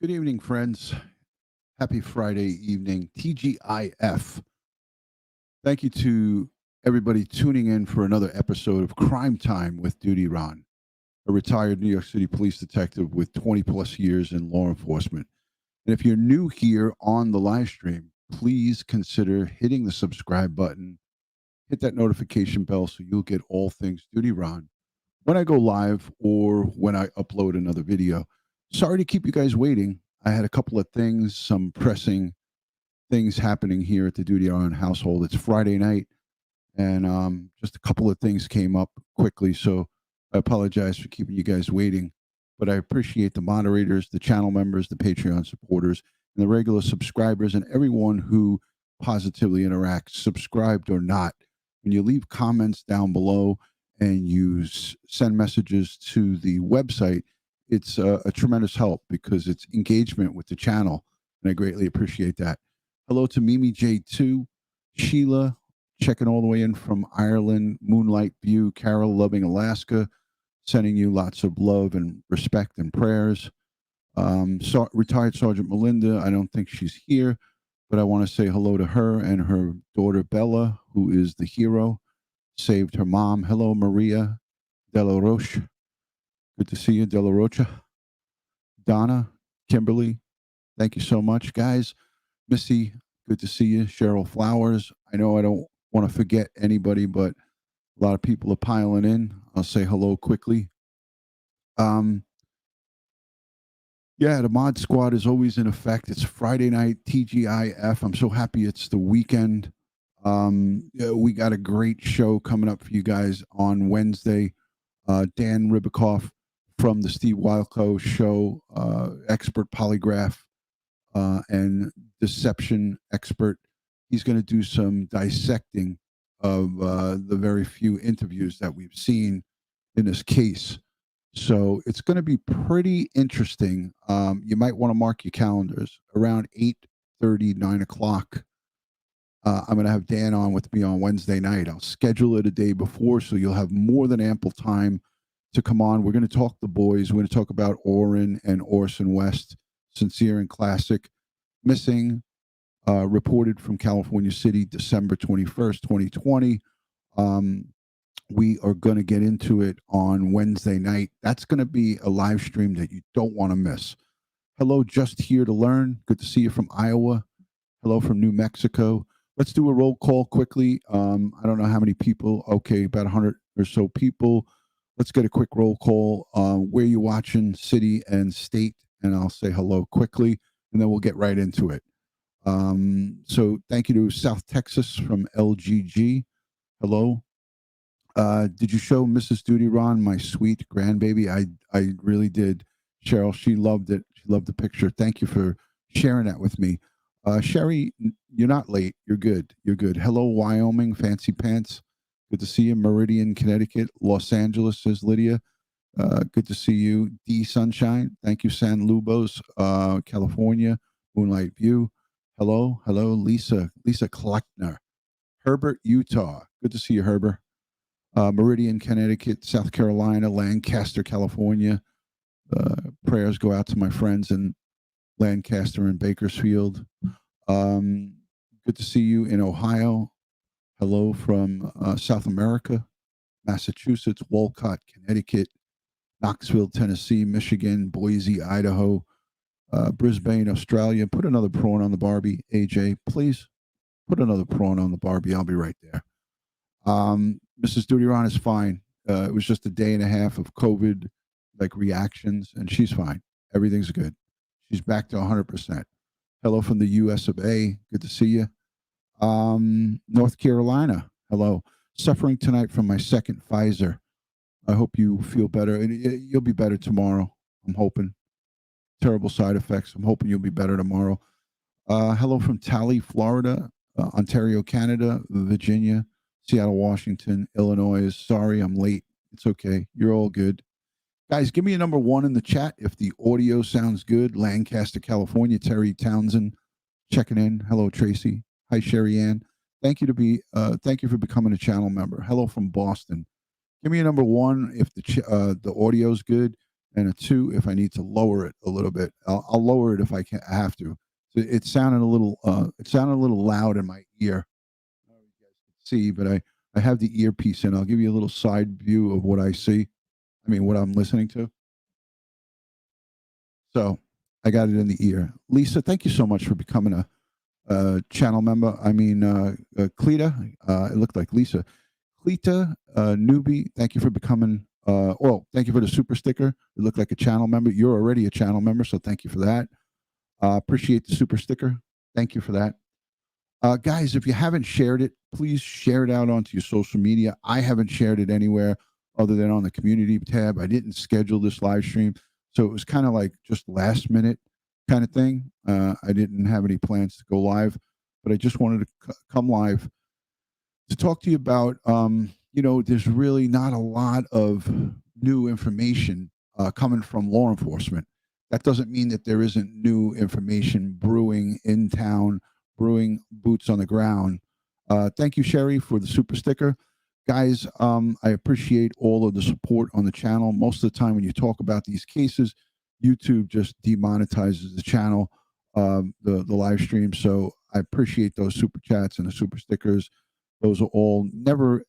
Good evening, friends. Happy Friday evening. TGIF. Thank you to everybody tuning in for another episode of Crime Time with DutyRon, a retired New York City police detective with 20 plus years in law enforcement. And if you're new here on the live stream, please consider hitting the subscribe button, hit that notification bell so you'll get all things DutyRon when I go live or when I upload another video. Sorry to keep you guys waiting. I had a couple of things, some pressing things happening here at the DutyRon household. It's Friday night, and just a couple of things came up quickly. So I apologize for keeping you guys waiting, but I appreciate the moderators, the channel members, the Patreon supporters, and the regular subscribers, and everyone who positively interacts, subscribed or not. When you leave comments down below and you send messages to the website, it's a tremendous help because it's engagement with the channel, and I greatly appreciate that. Hello to Mimi J2, Sheila, checking all the way in from Ireland, Moonlight View, Carol, loving Alaska, sending you lots of love and respect and prayers. Retired Sergeant Melinda, I don't think she's here, but I want to say hello to her and her daughter Bella, who is the hero, saved her mom. Hello, Maria Della Roche. Good to see you, Della Rocha. Donna, Kimberly, thank you so much, guys. Missy, good to see you. Cheryl Flowers. I know I don't want to forget anybody, but a lot of people are piling in. I'll say hello quickly. Yeah, the mod squad is always in effect. It's Friday night, TGIF. I'm so happy it's the weekend. Yeah, we got a great show coming up for you guys on Wednesday. Dan Ripakoff from the Steve Wildco show, expert polygraph and deception expert. He's going to do some dissecting of the very few interviews that we've seen in this case. So it's going to be pretty interesting. You might want to mark your calendars around 8:30, 9 o'clock. I'm going to have Dan on with me on Wednesday night. I'll schedule it a day before so you'll have more than ample time to come on. We're going to talk the boys. We're going to talk about Orrin and Orson West, sincere and classic, missing, reported from California City, December 21st, 2020. We are going to get into it on Wednesday night. That's going to be a live stream that you don't want to miss. Hello, just here to learn. Good to see you from Iowa. Hello from New Mexico. Let's do a roll call quickly. I don't know how many people. Okay, about 100 or so people. Let's get a quick roll call. Where you watching, city and state, and I'll say hello quickly, and then we'll get right into it. So thank you to South Texas from LGG. Hello. Did you show Mrs. DutyRon my sweet grandbaby? I really did, Cheryl. She loved it. She loved the picture. Thank you for sharing that with me. Sherry, you're not late. You're good. You're good. Hello, Wyoming, Fancy Pants. Good to see you. Meridian, Connecticut. Los Angeles, says Lydia. Good to see you. D Sunshine. Thank you, San Lubos, California. Moonlight View. Hello. Hello, Lisa. Lisa Kleckner. Herbert, Utah. Good to see you, Herbert. Meridian, Connecticut, South Carolina, Lancaster, California. Prayers go out to my friends in Lancaster and Bakersfield. Good to see you in Ohio. Hello from South America, Massachusetts, Walcott, Connecticut, Knoxville, Tennessee, Michigan, Boise, Idaho, Brisbane, Australia. Put another prawn on the Barbie, AJ, please. Put another prawn on the Barbie. I'll be right there. Mrs. DutyRon is fine. It was just a day and a half of COVID, like reactions, and she's fine. Everything's good. She's back to 100%. Hello from the US of A. Good to see you. North Carolina. Hello. Suffering tonight from my second Pfizer. I hope you feel better. You'll be better tomorrow. I'm hoping. Terrible side effects. I'm hoping you'll be better tomorrow. Hello from Tally, Florida, Ontario, Canada, Virginia, Seattle, Washington, Illinois. Sorry, I'm late. It's okay. You're all good. Guys, give me a number one in the chat if the audio sounds good. Lancaster, California, Terry Townsend checking in. Hello, Tracy. Hi, Sherry Ann. Thank you for becoming a channel member. Hello from Boston. Give me a number one if the audio's good. and a 2 if I need to lower it a little bit. I'll lower it if I can. I have to. So it sounded a little. It sounded a little loud in my ear. I don't know if you guys can see, but I have the earpiece in. I'll give you a little side view of what I see. I mean, what I'm listening to. So I got it in the ear. Lisa, thank you so much for becoming a channel member. I mean, Cleta. It looked like Lisa. Cleta, newbie, thank you for becoming, thank you for the super sticker. It looked like a channel member. You're already a channel member, so thank you for that. Appreciate the super sticker. Thank you for that. Guys, if you haven't shared it, please share it out onto your social media. I haven't shared it anywhere other than on the community tab. I didn't schedule this live stream, so it was kind of like just last minute kind of thing. I didn't have any plans to go live, but I just wanted to come live to talk to you about, there's really not a lot of new information coming from law enforcement. That doesn't mean that there isn't new information brewing in town, brewing boots on the ground. Thank you, Sherry, for the super sticker. Guys, I appreciate all of the support on the channel. Most of the time when you talk about these cases, YouTube just demonetizes the channel, the live stream. So I appreciate those super chats and the super stickers. Those are all never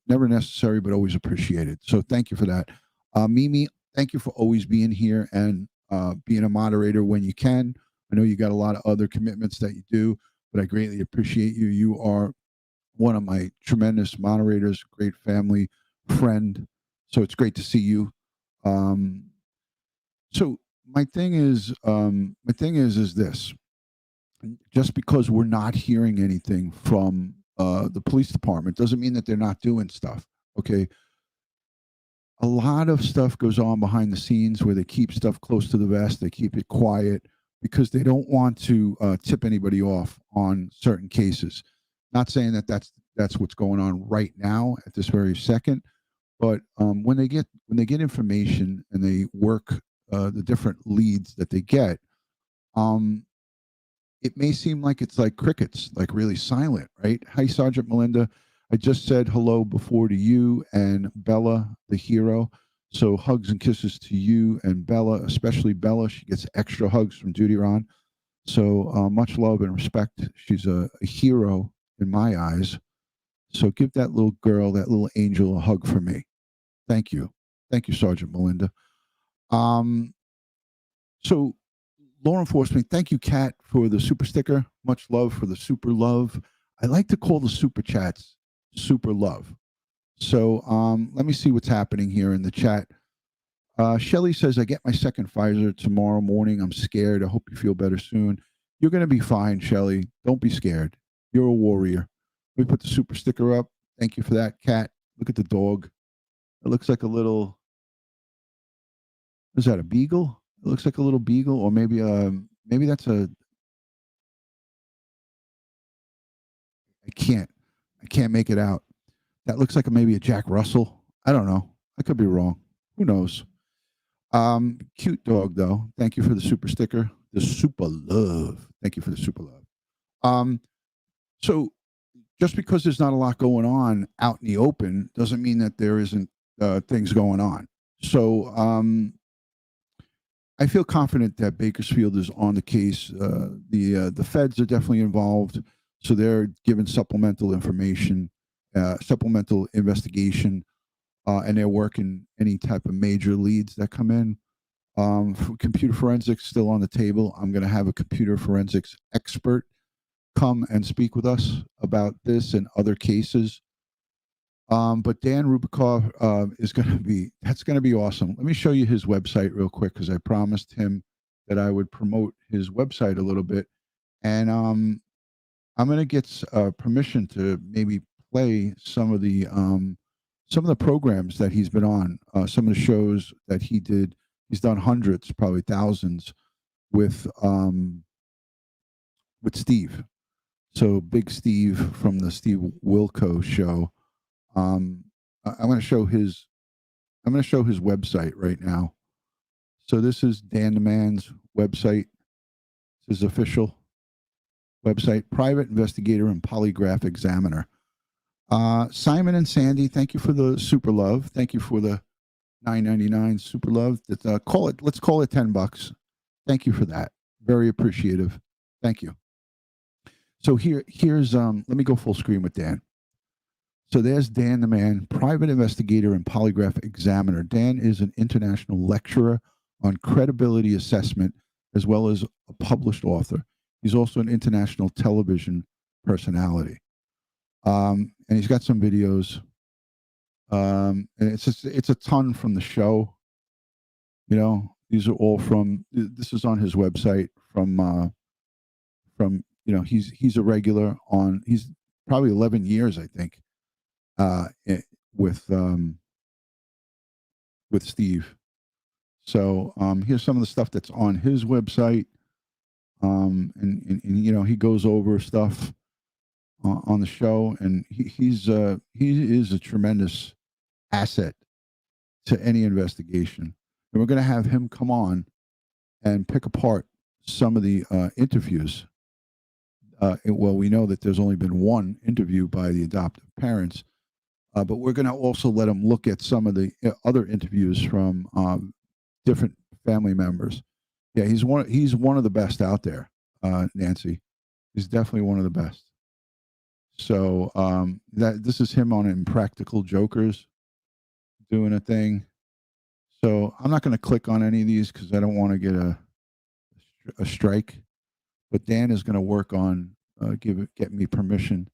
necessary, but always appreciated. So thank you for that. Mimi, thank you for always being here and being a moderator when you can. I know you got a lot of other commitments that you do, but I greatly appreciate you. You are one of my tremendous moderators, great family friend. So it's great to see you. So my thing is this: just because we're not hearing anything from the police department doesn't mean that they're not doing stuff. Okay. A lot of stuff goes on behind the scenes where they keep stuff close to the vest. They keep it quiet because they don't want to tip anybody off on certain cases. Not saying that that's what's going on right now at this very second, but when they get information and they work the different leads that they get, it may seem like it's like crickets, like really silent, right? Hi, Sergeant Melinda. I just said hello before to you and Bella, the hero. So hugs and kisses to you and Bella, especially Bella. She gets extra hugs from DutyRon. So much love and respect. She's a hero in my eyes. So give that little girl, that little angel, a hug for me. Thank you. Thank you, Sergeant Melinda. So law enforcement, thank you, Kat, for the super sticker. Much love for the super love. I like to call the super chats super love. So let me see what's happening here in the chat. Shelly says, I get my second Pfizer tomorrow morning. I'm scared. I hope you feel better soon. You're going to be fine, Shelly. Don't be scared. You're a warrior. Let me put the super sticker up. Thank you for that, Kat. Look at the dog. It looks like a little, is that a beagle? It looks like a little beagle, or maybe that's a, I can't make it out. That looks like maybe a Jack Russell. I don't know. I could be wrong. Who knows? Cute dog though. Thank you for the super sticker. The super love. Thank you for the super love. So just because there's not a lot going on out in the open doesn't mean that there isn't things going on. So I feel confident that Bakersfield is on the case. The feds are definitely involved, so they're giving supplemental information, supplemental investigation, and they're working any type of major leads that come in. Computer forensics still on the table. I'm going to have a computer forensics expert come and speak with us about this and other cases. But Dan Ripakoff is going to be, that's going to be awesome. Let me show you his website real quick because I promised him that I would promote his website a little bit. And I'm going to get permission to maybe play some of the programs that he's been on, some of the shows that he did. He's done hundreds, probably thousands with Steve. So Big Steve from the Steve Wilco show. I'm going to show his website right now. So this is Dan the Man's website. This is official website, private investigator and polygraph examiner. Simon and Sandy, thank you for the super love. Thank you for the $9.99. Super love. Call it. Let's call it $10. Thank you for that. Very appreciative. Thank you. So here's let me go full screen with Dan. So there's Dan the man, private investigator and polygraph examiner. Dan is an international lecturer on credibility assessment as well as a published author. He's also an international television personality. And he's got some videos. And it's a ton from the show. You know, these are all from. This is on his website from. He's a regular on. He's probably 11 years, I think, with Steve. So here's some of the stuff that's on his website. And he goes over stuff on the show, and he is a tremendous asset to any investigation. And we're going to have him come on and pick apart some of the interviews. Well, we know that there's only been one interview by the adoptive parents, but we're going to also let him look at some of the other interviews from different family members. Yeah, he's one of the best out there, Nancy. He's definitely one of the best. So this is him on Impractical Jokers doing a thing. So I'm not going to click on any of these because I don't want to get a strike. But Dan is going to work on get me permission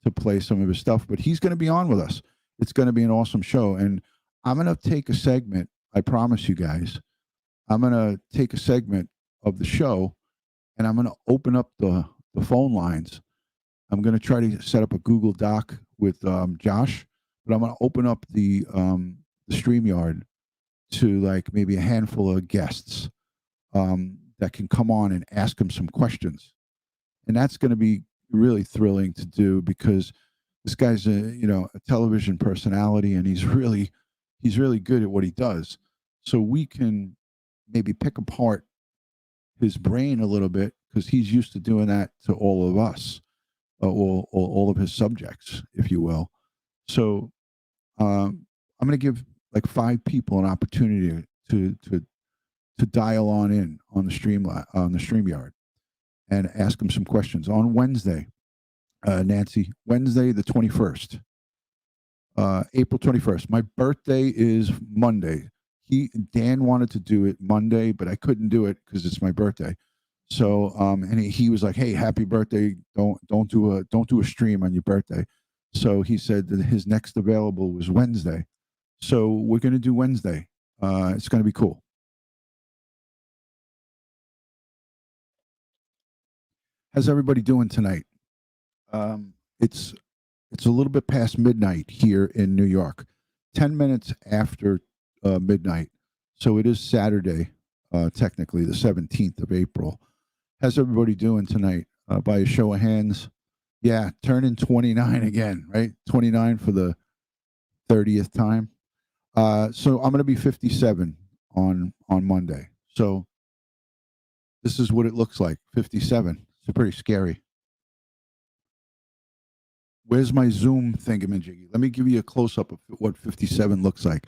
to play some of his stuff. But he's going to be on with us. It's going to be an awesome show. And I'm going to take a segment. I promise you guys. I'm going to take a segment of the show, and I'm going to open up the phone lines. I'm going to try to set up a Google Doc with Josh, but I'm going to open up the StreamYard to like maybe a handful of guests that can come on and ask him some questions. And that's going to be really thrilling to do because this guy's a television personality, and he's really good at what he does. So we can maybe pick apart his brain a little bit because he's used to doing that to all of us, all of his subjects, if you will. So I'm going to give like 5 people an opportunity to dial on in on the StreamYard and ask them some questions on Wednesday, Nancy. Wednesday the 21st, April 21st. My birthday is Monday. Dan wanted to do it Monday, but I couldn't do it because it's my birthday. So and he was like, "Hey, happy birthday! Don't do a stream on your birthday." So he said that his next available was Wednesday. So we're going to do Wednesday. It's going to be cool. How's everybody doing tonight? It's a little bit past midnight here in New York. 10 minutes after midnight. So it is Saturday, technically the 17th of April. How's everybody doing tonight? By a show of hands. Yeah, turning 29 again, right? 29 for the 30th time. So I'm going to be 57 on Monday. So this is what it looks like, 57. It's pretty scary. Where's my Zoom thingamajiggy? Let me give you a close-up of what 57 looks like.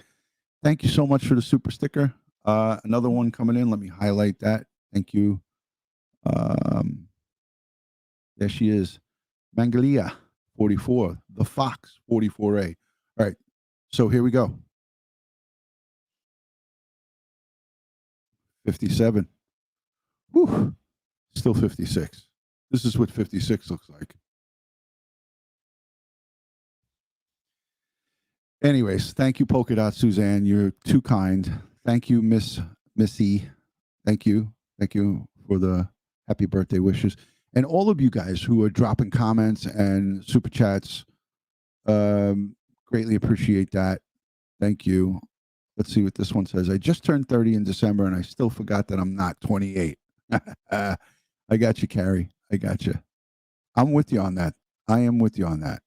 Thank you so much for the super sticker. Another one coming in. Let me highlight that. Thank you. There she is. Mangalia, 44. The Fox, 44A. All right. So here we go. 57. Whew. Still 56. This is what 56 looks like. Anyways, thank you, Polka Dot Suzanne. You're too kind. Thank you, Missy. Thank you. Thank you for the happy birthday wishes. And all of you guys who are dropping comments and super chats, greatly appreciate that. Thank you. Let's see what this one says. I just turned 30 in December, and I still forgot that I'm not 28. I got you, Carrie. I got you. I'm with you on that. I am with you on that.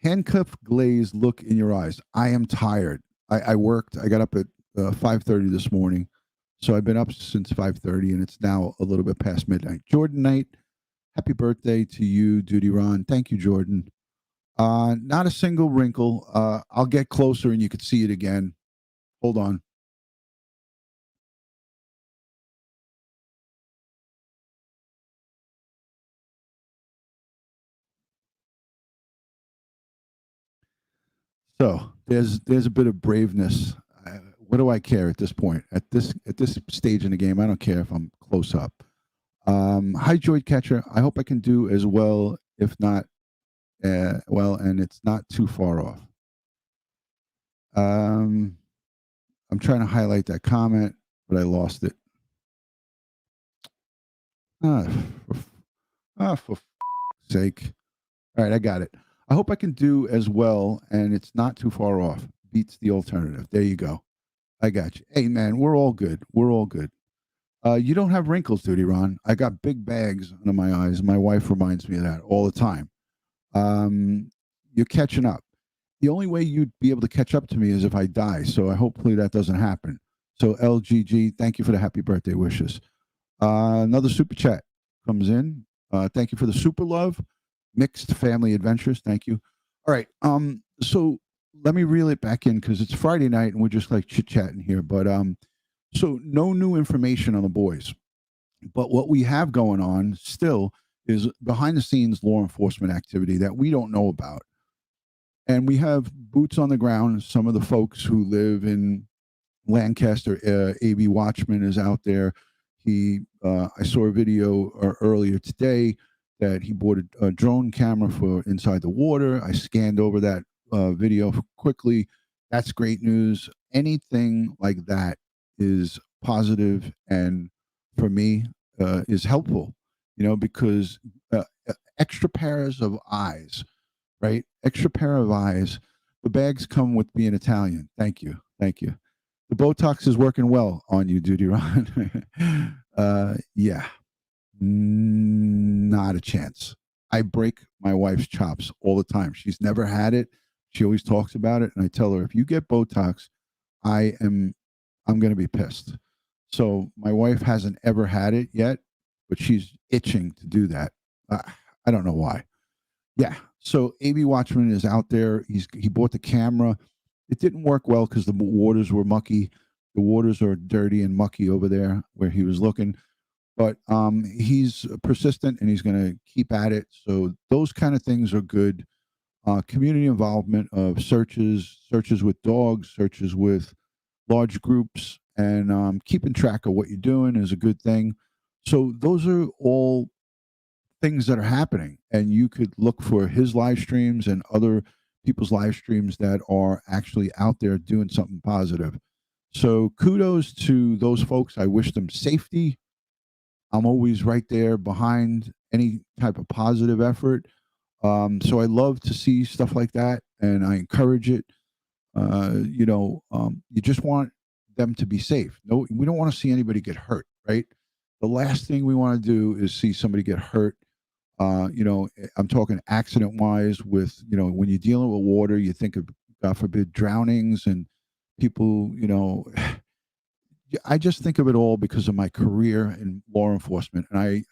Handcuff glazed look in your eyes. I am tired. I worked. I got up at 5:30 this morning. So I've been up since 5:30, and it's now a little bit past midnight. Jordan Knight, happy birthday to you, DutyRon. Thank you, Jordan. Not a single wrinkle. I'll get closer and you can see it again. Hold on. So there's a bit of braveness. What do I care at this point? At this stage in the game, I don't care if I'm close up. Hi, Joy Catcher. I hope I can do as well, if not well, and it's not too far off. Um, I'm trying to highlight that comment, but I lost it. Ah, for sake. All right, I got it. I hope I can do as well, and it's not too far off. Beats the alternative. There you go. I got you. Hey, man, we're all good. We're all good. You don't have wrinkles, DutyRon. I got big bags under my eyes. My wife reminds me of that all the time. You're catching up. The only way you'd be able to catch up to me is if I die. So hopefully that doesn't happen. So LGG, thank you for the happy birthday wishes. Another super chat comes in. Thank you for the super love. Mixed family adventures. Thank you. All right. So let me reel it back in because it's Friday night and we're just like chit chatting here. But so no new information on the boys. But what we have going on still is behind the scenes law enforcement activity that we don't know about. And we have boots on the ground. Some of the folks who live in Lancaster, AB Watchman is out there. I saw a video earlier today that he bought a drone camera for inside the water. I scanned over that video quickly. That's great news. Anything like that is positive, and for me, is helpful. Because extra pairs of eyes, right? Extra pair of eyes. The bags come with being Italian. Thank you, thank you. The Botox is working well on you, DutyRon. Yeah, not a chance. I break my wife's chops all the time. She's never had it. She always talks about it, and I tell her if you get Botox, I'm going to be pissed. So my wife hasn't ever had it yet, but she's itching to do that. I don't know why. Yeah. So AB Watchman is out there. He bought the camera. It didn't work well because the waters were mucky. The waters are dirty and mucky over there where he was looking. But he's persistent and he's going to keep at it. So those kind of things are good. Community involvement of searches with dogs, searches with large groups, and keeping track of what you're doing is a good thing. So those are all things that are happening, and you could look for his live streams and other people's live streams that are actually out there doing something positive. So kudos to those folks. I wish them safety. I'm always right there behind any type of positive effort. So I love to see stuff like that, and I encourage it. You just want them to be safe. No, we don't want to see anybody get hurt, right? The last thing we want to do is see somebody get hurt. I'm talking accident wise with, when you're dealing with water, you think of, God forbid, drownings and people, I just think of it all because of my career in law enforcement. And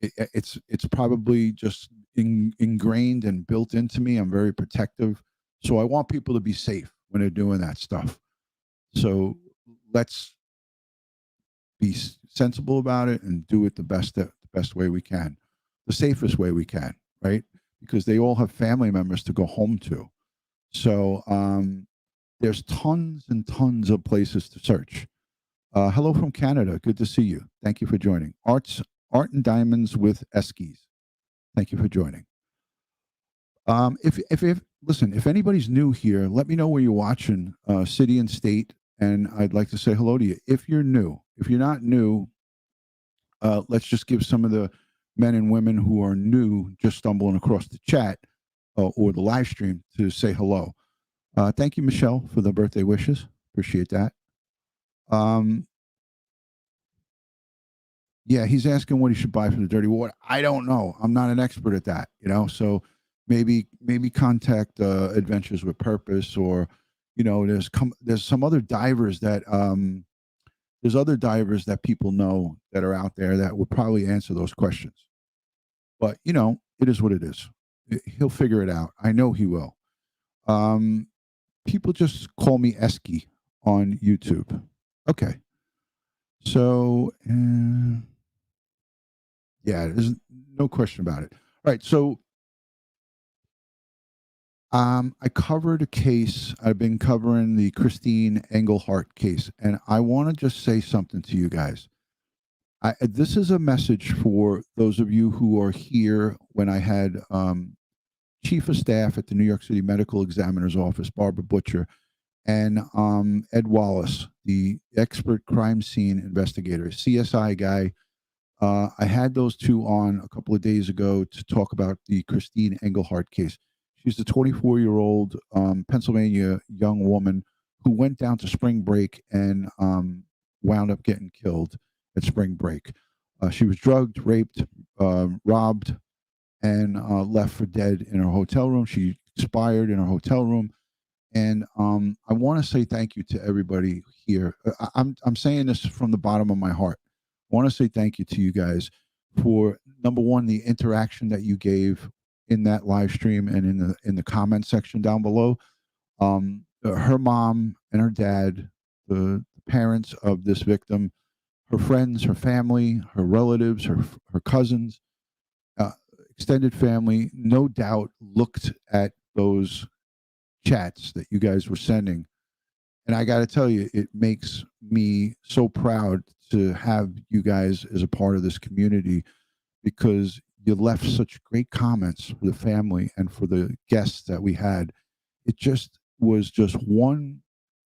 it's probably just ingrained and built into me. I'm very protective. So I want people to be safe when they're doing that stuff. So let's be sensible about it and do it the best way we can, the safest way we can, right? Because they all have family members to go home to. So there's tons and tons of places to search. Hello from Canada. Good to see you. Thank you for joining. Art and Diamonds with Eskies. Thank you for joining. If listen, if anybody's new here, let me know where you're watching, city and state, and I'd like to say hello to you. If you're new, if you're not new, let's just give some of the men and women who are new, just stumbling across the chat or the live stream, to say hello. Thank you, Michelle, for the birthday wishes. Appreciate that. Yeah, he's asking what he should buy for the dirty water. I don't know. I'm not an expert at that, So maybe contact Adventures with Purpose, or there's some other divers that there's other divers that people know that are out there that would probably answer those questions. But it is what it is. He'll figure it out. I know he will. Um, People just call me Esky on YouTube. Okay. So, yeah, there's no question about it. All right. So, I covered a case. I've been covering the Christine Engelhardt case, and I want to just say something to you guys. This is a message for those of you who are here when I had chief of staff at the New York City Medical Examiner's Office, Barbara Butcher, and Ed Wallace, the expert crime scene investigator, CSI guy. I had those two on a couple of days ago to talk about the Christine Engelhardt case. She's the 24-year-old Pennsylvania young woman who went down to spring break and wound up getting killed at spring break. She was drugged, raped, robbed, and left for dead in her hotel room. She expired in her hotel room. And I want to say thank you to everybody here. I'm saying this from the bottom of my heart. I want to say thank you to you guys for, number one, the interaction that you gave in that live stream and in the comment section down below. Her mom and her dad, the parents of this victim, her friends, her family, her relatives, her cousins, uh, extended family, no doubt looked at those chats that you guys were sending. And I got to tell you, it makes me so proud to have you guys as a part of this community, because you left such great comments for the family and for the guests that we had. It just was just one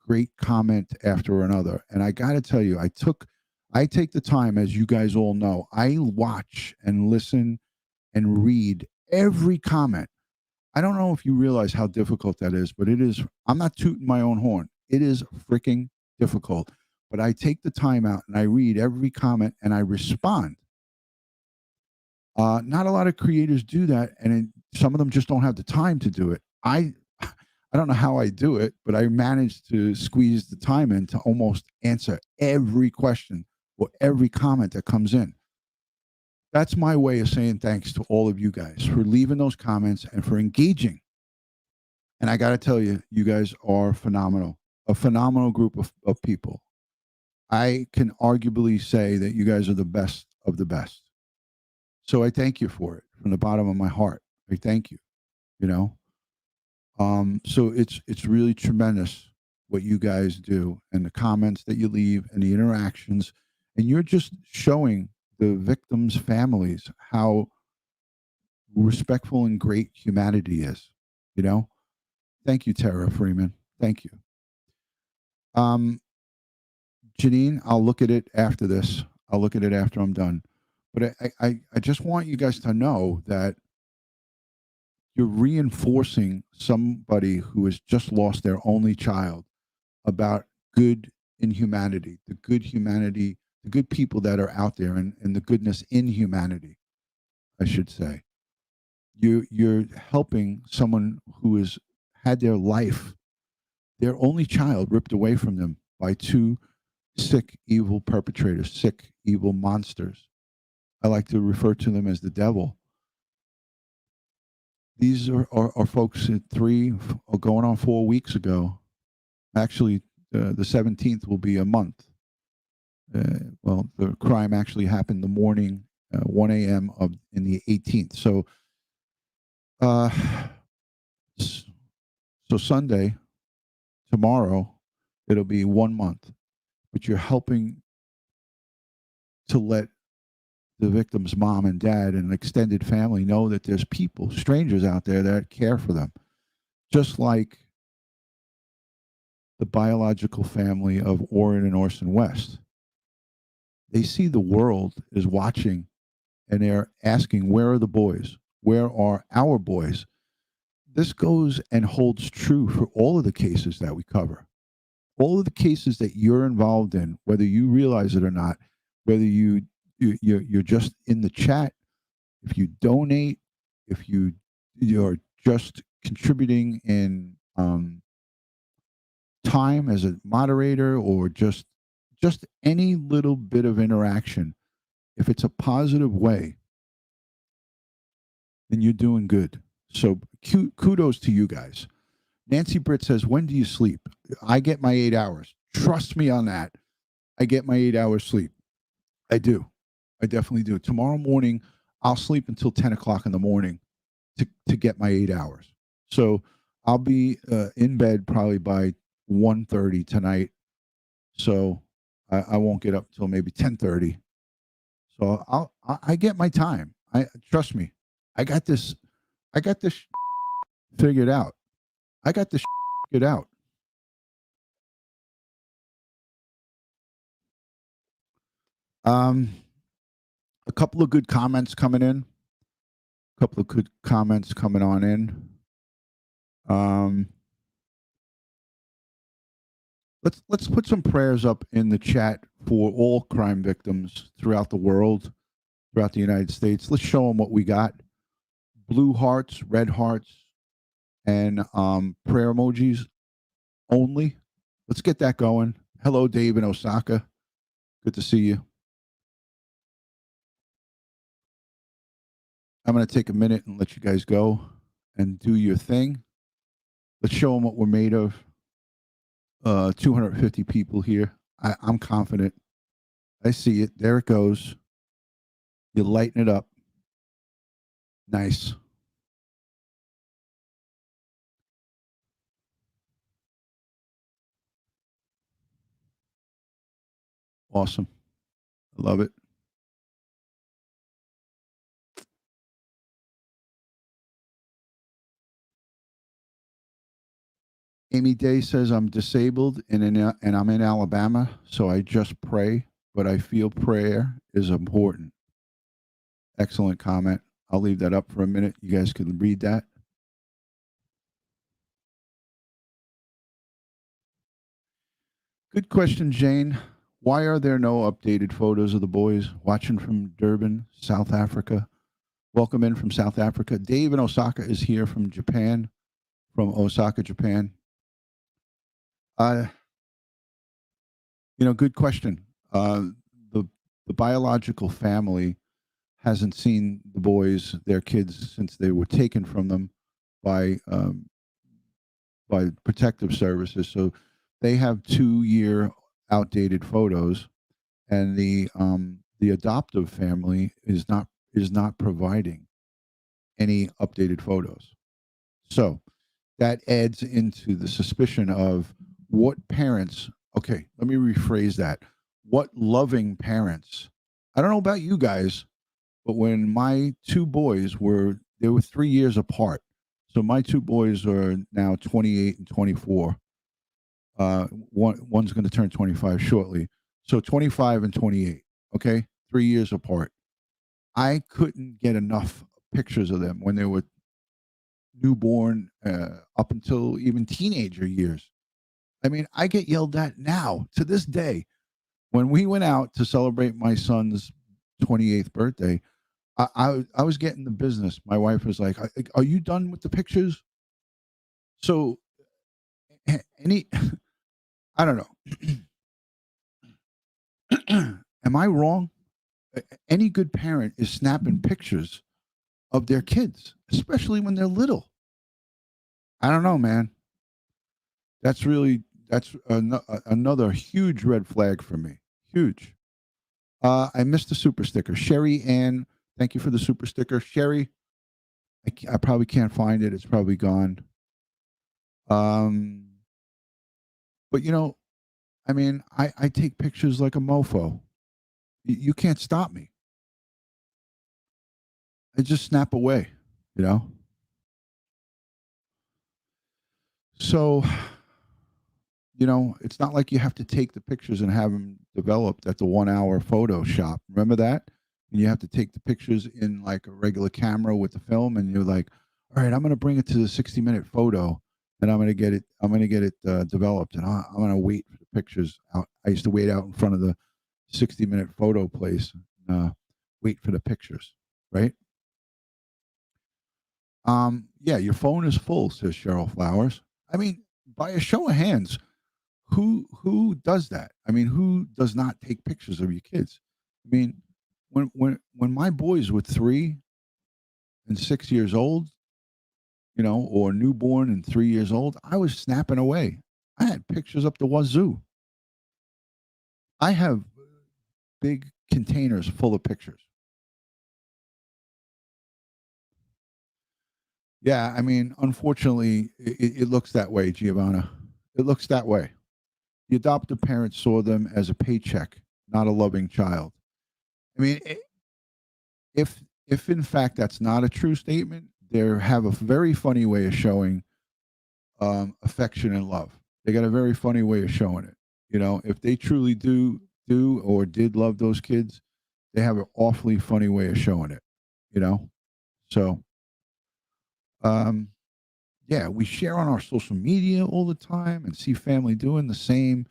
great comment after another. And I got to tell you, I take the time, as you guys all know, I watch and listen and read every comment. I don't know if you realize how difficult that is, but it is. I'm not tooting my own horn. It is freaking difficult. But I take the time out and I read every comment and I respond. Not a lot of creators do that, and some of them just don't have the time to do it. I don't know how I do it, but I managed to squeeze the time in to almost answer every question or every comment that comes in. That's my way of saying thanks to all of you guys for leaving those comments and for engaging. And I got to tell you, you guys are phenomenal, a phenomenal group of people. I can arguably say that you guys are the best of the best. So I thank you for it from the bottom of my heart. I thank you, you know. So it's really tremendous what you guys do and the comments that you leave and the interactions. And you're just showing the victims' families how respectful and great humanity is, you know. Thank you, Tara Freeman. Thank you. Um, Janine, I'll look at it after this. I'll look at it after I'm done. But I just want you guys to know that you're reinforcing somebody who has just lost their only child about good in humanity, the good people that are out there, and the goodness in humanity, I should say. You're helping someone who has had their life, their only child, ripped away from them by two sick, evil perpetrators, sick, evil monsters. I like to refer to them as the devil. These are folks at going on 4 weeks ago. Actually, the 17th will be a month. Well, the crime actually happened the morning, 1 a.m. in the 18th. So, uh, so Sunday, tomorrow, it'll be 1 month. But you're helping to let the victim's mom and dad and extended family know that there's people, strangers out there that care for them. Just like the biological family of Orrin and Orson West. They see the world is watching and they're asking, where are the boys? Where are our boys? This goes and holds true for all of the cases that we cover. All of the cases that you're involved in, whether you realize it or not, whether you're just in the chat, if you donate, if you're just contributing in time as a moderator, or just any little bit of interaction, if it's a positive way, then you're doing good. So kudos to you guys. Nancy Britt says, when do you sleep? I get my 8 hours. Trust me on that. I get my 8 hours sleep. I do. I definitely do. Tomorrow morning, I'll sleep until 10 o'clock in the morning to get my 8 hours. So I'll be in bed probably by 1:30 tonight. So I won't get up till maybe 10:30. So I get my time. I trust me. I got this. I got this figured out. I got this figured out. A couple of good comments coming in. A couple of good comments coming on in. Let's put some prayers up in the chat for all crime victims throughout the world, throughout the United States. Let's show them what we got. Blue hearts, red hearts, and prayer emojis only. Let's get that going. Hello, Dave in Osaka. Good to see you. I'm going to take a minute and let you guys go and do your thing. Let's show them what we're made of. 250 people here. I'm confident. I see it. There it goes. You lighten it up. Nice. Awesome. I love it. Amy Day says, I'm disabled and I'm in Alabama, so I just pray, but I feel prayer is important. Excellent comment. I'll leave that up for a minute. You guys can read that. Good question, Jane. Why are there no updated photos of the boys watching from Durban, South Africa? Welcome in from South Africa. Dave in Osaka is here from Japan, from Osaka, Japan. Good question. The biological family hasn't seen the boys, their kids, since they were taken from them by protective services. So they have 2-year outdated photos, and the adoptive family is not providing any updated photos. So that adds into the suspicion of what parents. Okay, let me rephrase that. What loving parents? I don't know about you guys, but when my two boys were 3 years apart. So my two boys are now 28 and 24. One's going to turn 25 shortly. So 25 and 28. Okay, 3 years apart. I couldn't get enough pictures of them when they were newborn up until even teenager years. I mean, I get yelled at now to this day. When we went out to celebrate my son's 28th birthday, I was getting the business. My wife was like, "Are you done with the pictures?" So, any, I don't know. Am I wrong? Any good parent is snapping pictures of their kids, especially when they're little. I don't know, man. That's another huge red flag for me. Huge. I missed the super sticker. Sherry Ann, thank you for the super sticker. Sherry, I probably can't find it. It's probably gone. But I mean, I take pictures like a mofo. You can't stop me. I just snap away, you know? So, it's not like you have to take the pictures and have them developed at the 1 hour photo shop. Remember that? And you have to take the pictures in like a regular camera with the film, and you're like, all right, I'm going to bring it to the 60-minute photo, and I'm going to get it developed, and I'm going to wait for the pictures out. I used to wait out in front of the 60-minute photo place, wait for the pictures, right? Yeah, your phone is full, says Cheryl Flowers. I mean, by a show of hands, who does that? I mean, who does not take pictures of your kids? I mean, when my boys were 3 and 6 years old, or newborn and 3 years old, I was snapping away. I had pictures up the wazoo. I have big containers full of pictures. Yeah, I mean, unfortunately, it looks that way, Giovanna. It looks that way. The adoptive parents saw them as a paycheck, not a loving child. I mean, if in fact that's not a true statement, they have a very funny way of showing affection and love. They got a very funny way of showing it. If they truly do or did love those kids, they have an awfully funny way of showing it. You know, so um, yeah, we share on our social media all the time and see family doing the same.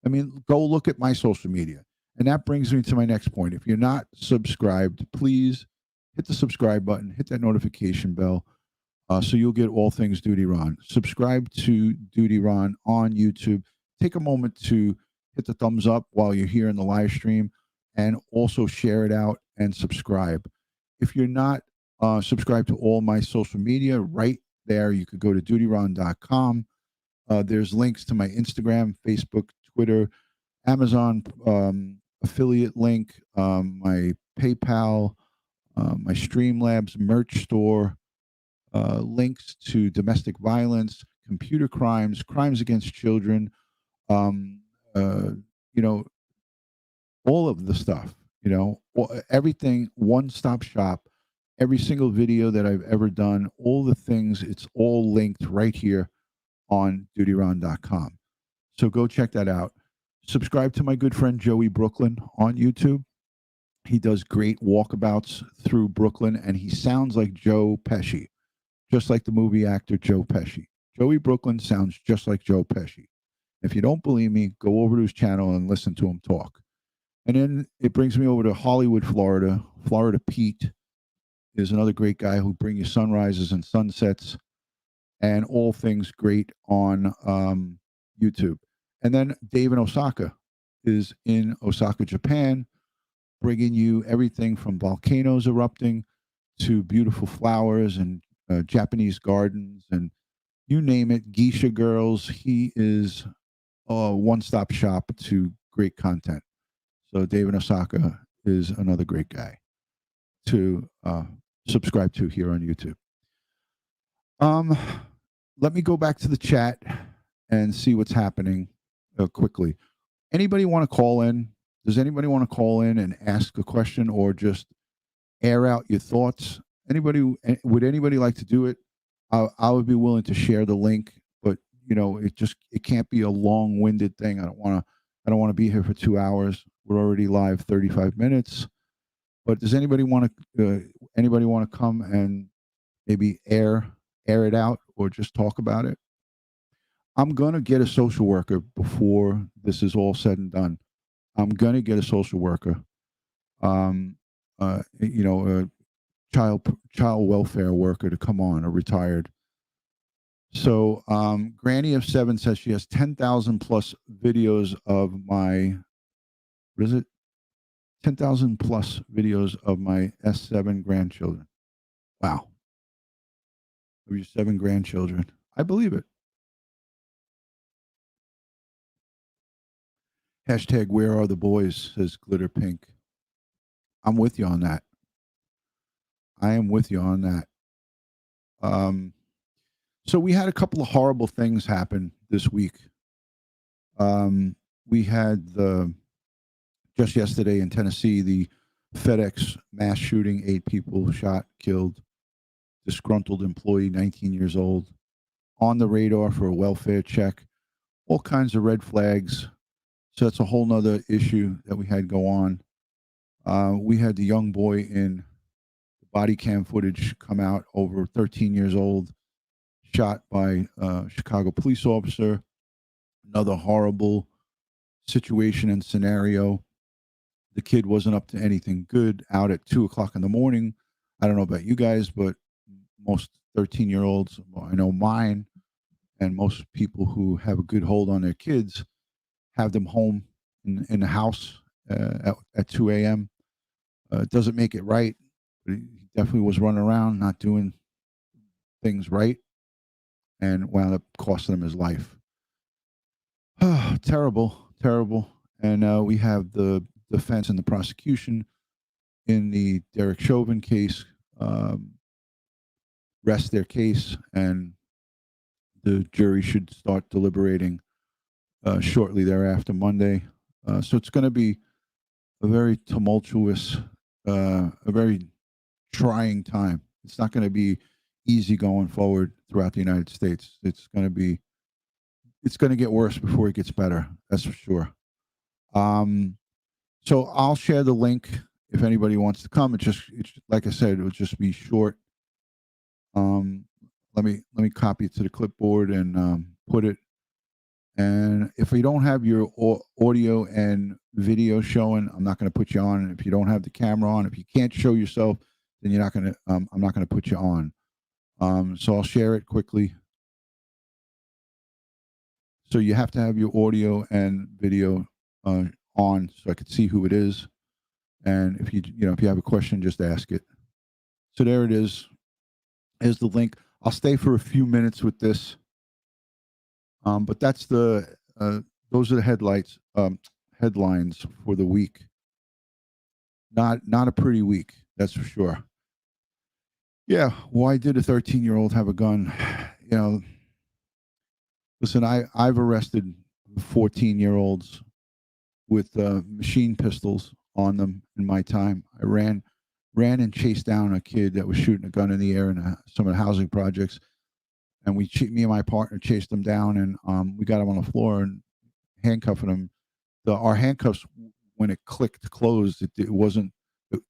I mean, go look at my social media. And that brings me to my next point. If you're not subscribed, please hit the subscribe button, hit that notification bell, so you'll get all things DutyRon. Subscribe to DutyRon on YouTube. Take a moment to hit the thumbs up while you're here in the live stream, and also share it out and subscribe. If you're not subscribed to all my social media, right there, you could go to DutyRon.com. There's links to my Instagram, Facebook, Twitter, Amazon affiliate link, my PayPal, my Streamlabs merch store, links to domestic violence, computer crimes, crimes against children, um, uh, you know, all of the stuff, everything, one stop shop, every single video that I've ever done, all the things, it's all linked right here on DutyRon.com. So go check that out. Subscribe to my good friend Joey Brooklyn on YouTube. He does great walkabouts through Brooklyn, and he sounds like Joe Pesci, just like the movie actor Joe Pesci. Joey Brooklyn sounds just like Joe Pesci. If you don't believe me, go over to his channel and listen to him talk. And then it brings me over to Hollywood, Florida. Florida Pete is another great guy who brings you sunrises and sunsets and all things great on YouTube. And then Dave in Osaka is in Osaka, Japan, bringing you everything from volcanoes erupting to beautiful flowers and Japanese gardens and you name it, geisha girls. He is a one-stop shop to great content. So David Osaka is another great guy to subscribe to here on YouTube. Let me go back to the chat and see what's happening quickly. Anybody want to call in? Does anybody want to call in and ask a question or just air out your thoughts? Would anybody like to do it? I would be willing to share the link, but it can't be a long-winded thing. I don't want to be here for 2 hours. We're already live 35 minutes. But does anybody want to come and maybe air it out or just talk about it? I'm going to get a social worker before this is all said and done. I'm going to get a social worker. A child welfare worker to come on, a retired. So Granny of 7 says she has 10,000 plus videos of my, what is it? 10,000 plus videos of my S7 grandchildren. Wow. Of your 7 grandchildren. I believe it. Hashtag where are the boys, says Glitter Pink. I'm with you on that. I am with you on that. So we had a couple of horrible things happen this week. We had just yesterday in Tennessee, the FedEx mass shooting, 8 people shot, killed, disgruntled employee, 19 years old, on the radar for a welfare check, all kinds of red flags. So that's a whole nother issue that we had go on. We had the young boy in the body cam footage come out, over 13 years old, shot by a Chicago police officer. Another horrible situation and scenario. The kid wasn't up to anything good, out at 2:00 in the morning. I don't know about you guys, but most 13-year-olds, I know mine, and most people who have a good hold on their kids have them home in the house at 2 a.m. It doesn't make it right, but he definitely was running around, not doing things right. and wound up costing him his life. Terrible, terrible. And we have the defense and the prosecution in the Derek Chauvin case rest their case, and the jury should start deliberating shortly thereafter, Monday. So it's going to be a very tumultuous, a very trying time. It's not going to be easy going forward throughout the United States. It's going to get worse before it gets better. That's for sure. So I'll share the link if anybody wants to come. It's like I said, it'll just be short. Let me copy it to the clipboard and put it. And if you don't have your audio and video showing, I'm not going to put you on. And if you don't have the camera on, if you can't show yourself, then you're not going to. I'm not going to put you on. So I'll share it quickly. So you have to have your audio and video on, so I could see who it is. And if if you have a question, just ask it. So there it is. Here's the link. I'll stay for a few minutes with this. But that's those are the headlines for the week. Not a pretty week, that's for sure. Yeah, why did a 13-year-old have a gun? Listen, I've arrested 14-year-olds with machine pistols on them in my time. I ran and chased down a kid that was shooting a gun in the air in some of the housing projects. And me and my partner chased him down, and we got him on the floor and handcuffing him. Our handcuffs, when it clicked closed, it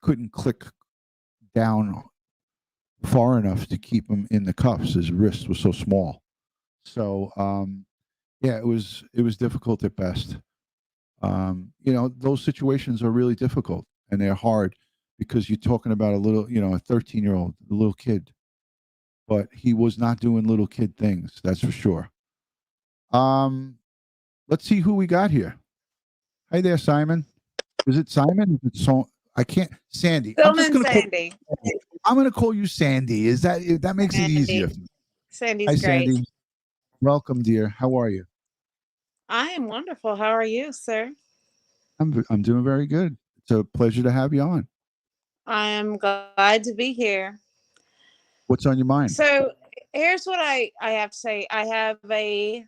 couldn't click down far enough to keep him in the cuffs. His wrist was so small. So yeah, it was difficult at best. Those situations are really difficult, and they're hard because you're talking about a 13-year-old, a little kid. But he was not doing little kid things, that's for sure. Let's see who we got here. Hi there, Simon. Is it Simon? I can't. Sandy. I'm going to call you Sandy. That makes it easier? Sandy's Hi, great. Sandy. Welcome, dear. How are you? I am wonderful. How are you, sir? I'm doing very good. It's a pleasure to have you on. I am glad to be here. What's on your mind? So here's what I have to say. I have a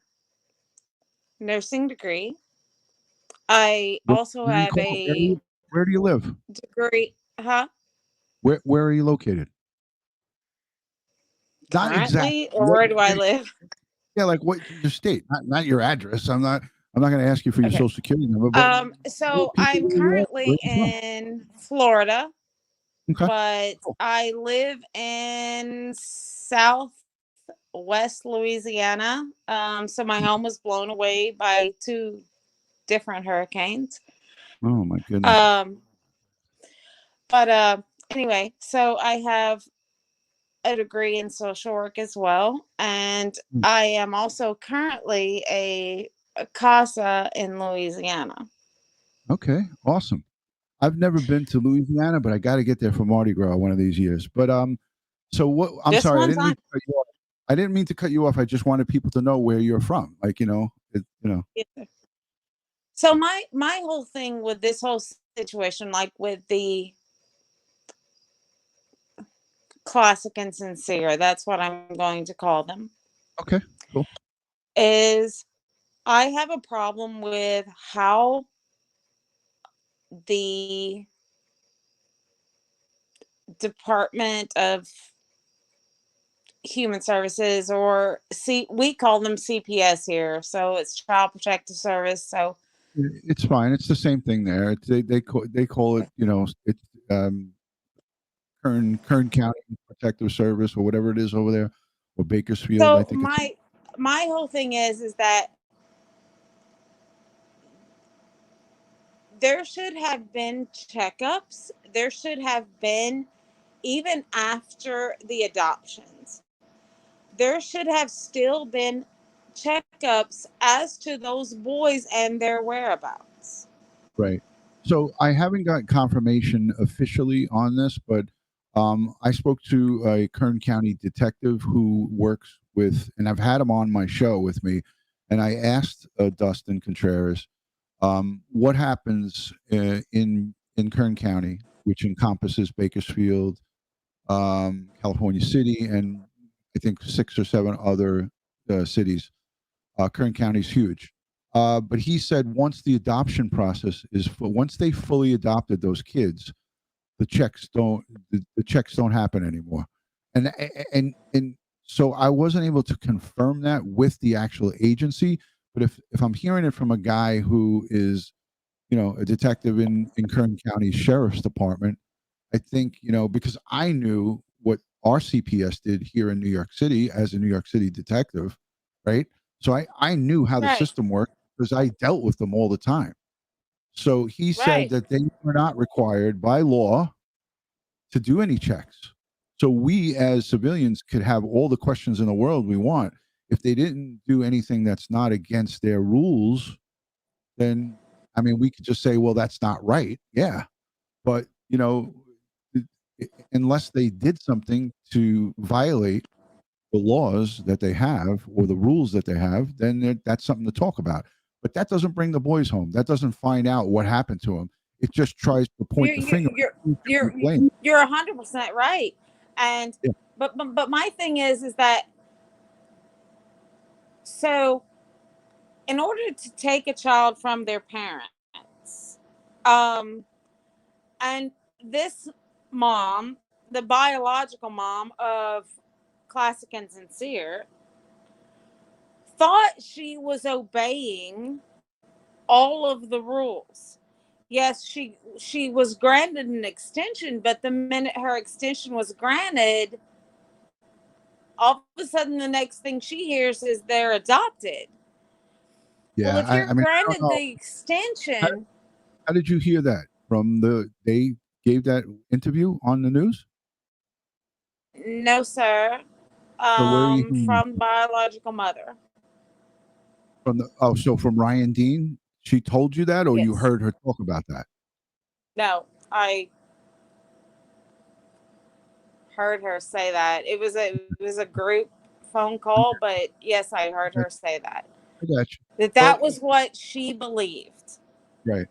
nursing degree. I also have a Where do you live? degree. Huh? Where are you located? Not Currently, exactly. or where do I live? Yeah, like what your state, not your address. I'm not going to ask you for your social security number. But so I'm currently in Florida, but I live in Southwest Louisiana. So my home was blown away by 2 different hurricanes. Oh my goodness. But anyway, so I have a degree in social work as well, and I am also currently a CASA in Louisiana. Okay, awesome. I've never been to Louisiana, but I got to get there for Mardi Gras one of these years. But so what? I'm Just sorry, I didn't mean to cut you off. I didn't mean to cut you off. I just wanted people to know where you're from. Like So my whole thing with this whole situation, like with the classic and sincere, that's what I'm going to call them. Okay, cool. Is I have a problem with how the Department of Human Services, or we call them CPS here, so it's Child Protective Service. So it's fine. It's the same thing there. They call it it's Kern County Protective Service or whatever it is over there, or Bakersfield. So I think my whole thing is that there should have been checkups. There should have been, even after the adoptions, there should have still been checkups as to those boys and their whereabouts. Right. So I haven't got confirmation officially on this, but I spoke to a Kern County detective who works with, and I've had him on my show with me, and I asked Dustin Contreras, what happens in Kern County, which encompasses Bakersfield, California City, and I think 6 or 7 other cities. Kern County is huge. But he said once the adoption process once they fully adopted those kids, the checks don't happen anymore. And so I wasn't able to confirm that with the actual agency. But if I'm hearing it from a guy who is, a detective in Kern County Sheriff's Department, I think, because I knew what our CPS did here in New York City as a New York City detective, right? So I knew how the Right. system worked because I dealt with them all the time. So he said Right. that they were not required by law to do any checks. So we as civilians could have all the questions in the world we want. If they didn't do anything that's not against their rules, then, I mean, we could just say, well, that's not right. Yeah. But, unless they did something to violate the laws that they have or the rules that they have, then that's something to talk about. But that doesn't bring the boys home. That doesn't find out what happened to them. It just tries to point the finger. You're 100% right. And Yeah. but my thing is that, so in order to take a child from their parents, and this mom, the biological mom of Classic and Sincere, thought she was obeying all of the rules. Yes, she was granted an extension, but the minute her extension was granted, all of a sudden the next thing she hears is they're adopted. Well, Yeah, if you're I mean, I don't granted know. the extension, How did you hear that from they gave that interview on the news? no, sir. So where are you hearing From biological mother. so from Ryan Dean? She told you that, or you Yes. heard her talk about that? No, I heard her say that. It was a group phone call, but yes, I heard her say that. I got you. That Well, was what she believed. right.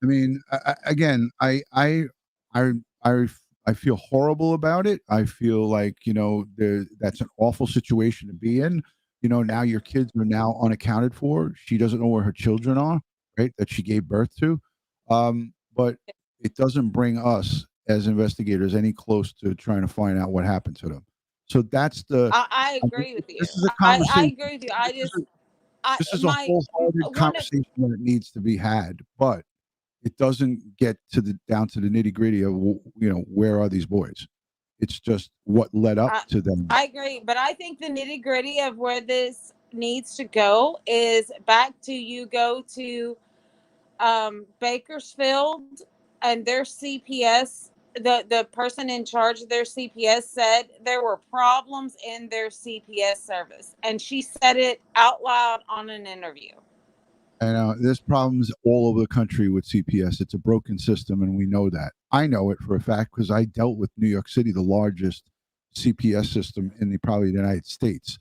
I mean, again, I, I, I feel horrible about it. I feel like that's an awful situation to be in. Now your kids are now unaccounted for. She doesn't know where her children are, right? That she gave birth to. But it doesn't bring us as investigators any close to trying to find out what happened to them. So that's I agree with you. this is a I conversation. agree with you. This is a wholehearted one of conversation that needs to be had, but it doesn't get down to the nitty gritty of where are these boys. It's just what led up to them. I agree, but I think the nitty gritty of where this needs to go is back to, you go to Bakersfield, and their CPS, the person in charge of their CPS said there were problems in their CPS service, and she said it out loud on an interview. And there's problems all over the country with CPS. It's a broken system, and we know that. I know it for a fact because I dealt with New York City, the largest CPS system in probably the United States.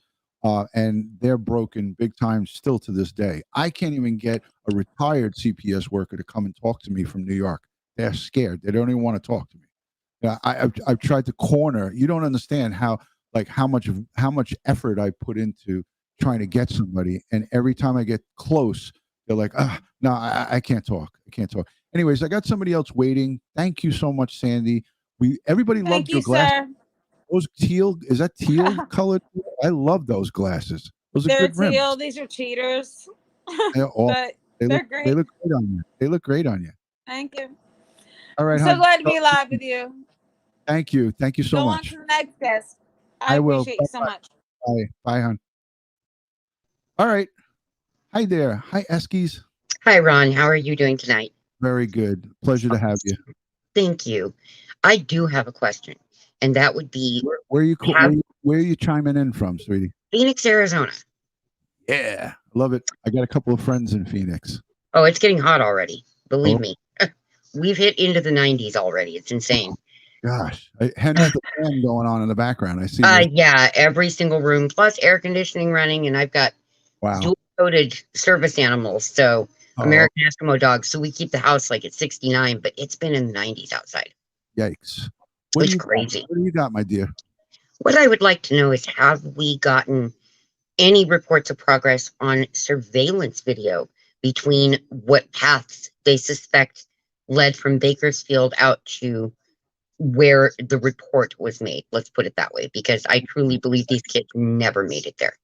And they're broken big time still to this day. I can't even get a retired CPS worker to come and talk to me from New York. They're scared. They don't even want to talk to me. I've tried to corner. You don't understand how much effort I put into trying to get somebody, and every time I get close, they're like, no, I can't talk. I can't talk. Anyways, I got somebody else waiting. Thank you so much, Sandy. Everybody Thank loved you, your glasses. sir. Those teal, is that teal colored? I love those glasses. Those are They're good rims. teal. These are cheaters. But they're great. They look great on you. They look great on you. Thank you. All right, I'm so hon. glad to be live with you. Thank you. Thank you so Go much. on to the next guest. I will. appreciate you so much. Bye. Bye, hon. All right. Hi there. Hi, Eskies. Hi, Ron. How are you doing tonight? Very good. Pleasure to have you. Thank you. I do have a question, and that would be where are you chiming in from, sweetie? Phoenix, Arizona. Yeah, love it. I got a couple of friends in Phoenix. Oh, it's getting hot already. Believe me. We've hit into the 90s already. It's insane. gosh. Hence the fan going on in the background. I see this. Yeah, every single room, plus air conditioning running, and I've got Wow. dual-coated service animals, so Oh, American Eskimo dogs. So we keep the house like at 69, but it's been in the 90s outside. yikes. What do It's you got? crazy. What do you got, my dear? What I would like to know is, have we gotten any reports of progress on surveillance video between what paths they suspect led from Bakersfield out to where the report was made? Let's put it that way, because I truly believe these kids never made it there.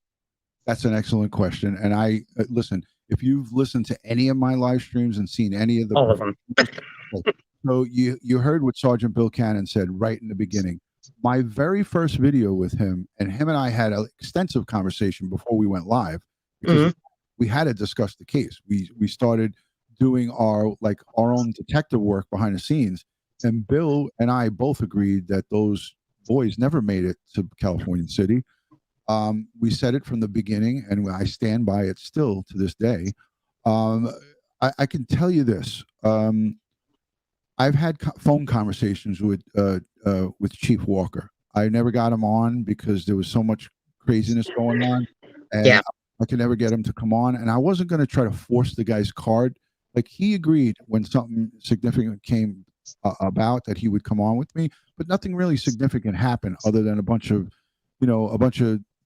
That's an excellent question. And I listen, if you've listened to any of my live streams and seen any of the All of them. so you heard what Sergeant Bill Cannon said right in the beginning. My very first video with him and I had an extensive conversation before we went live because we had to discuss the case. We started doing our own detective work behind the scenes, and Bill and I both agreed that those boys never made it to California City. We said it from the beginning, and I stand by it still to this day. I can tell you this. I've had phone conversations with Chief Walker. I never got him on because there was so much craziness going on, and I could never get him to come on. And I wasn't going to try to force the guy's card. Like, he agreed when something significant came about that he would come on with me, but nothing really significant happened other than a bunch of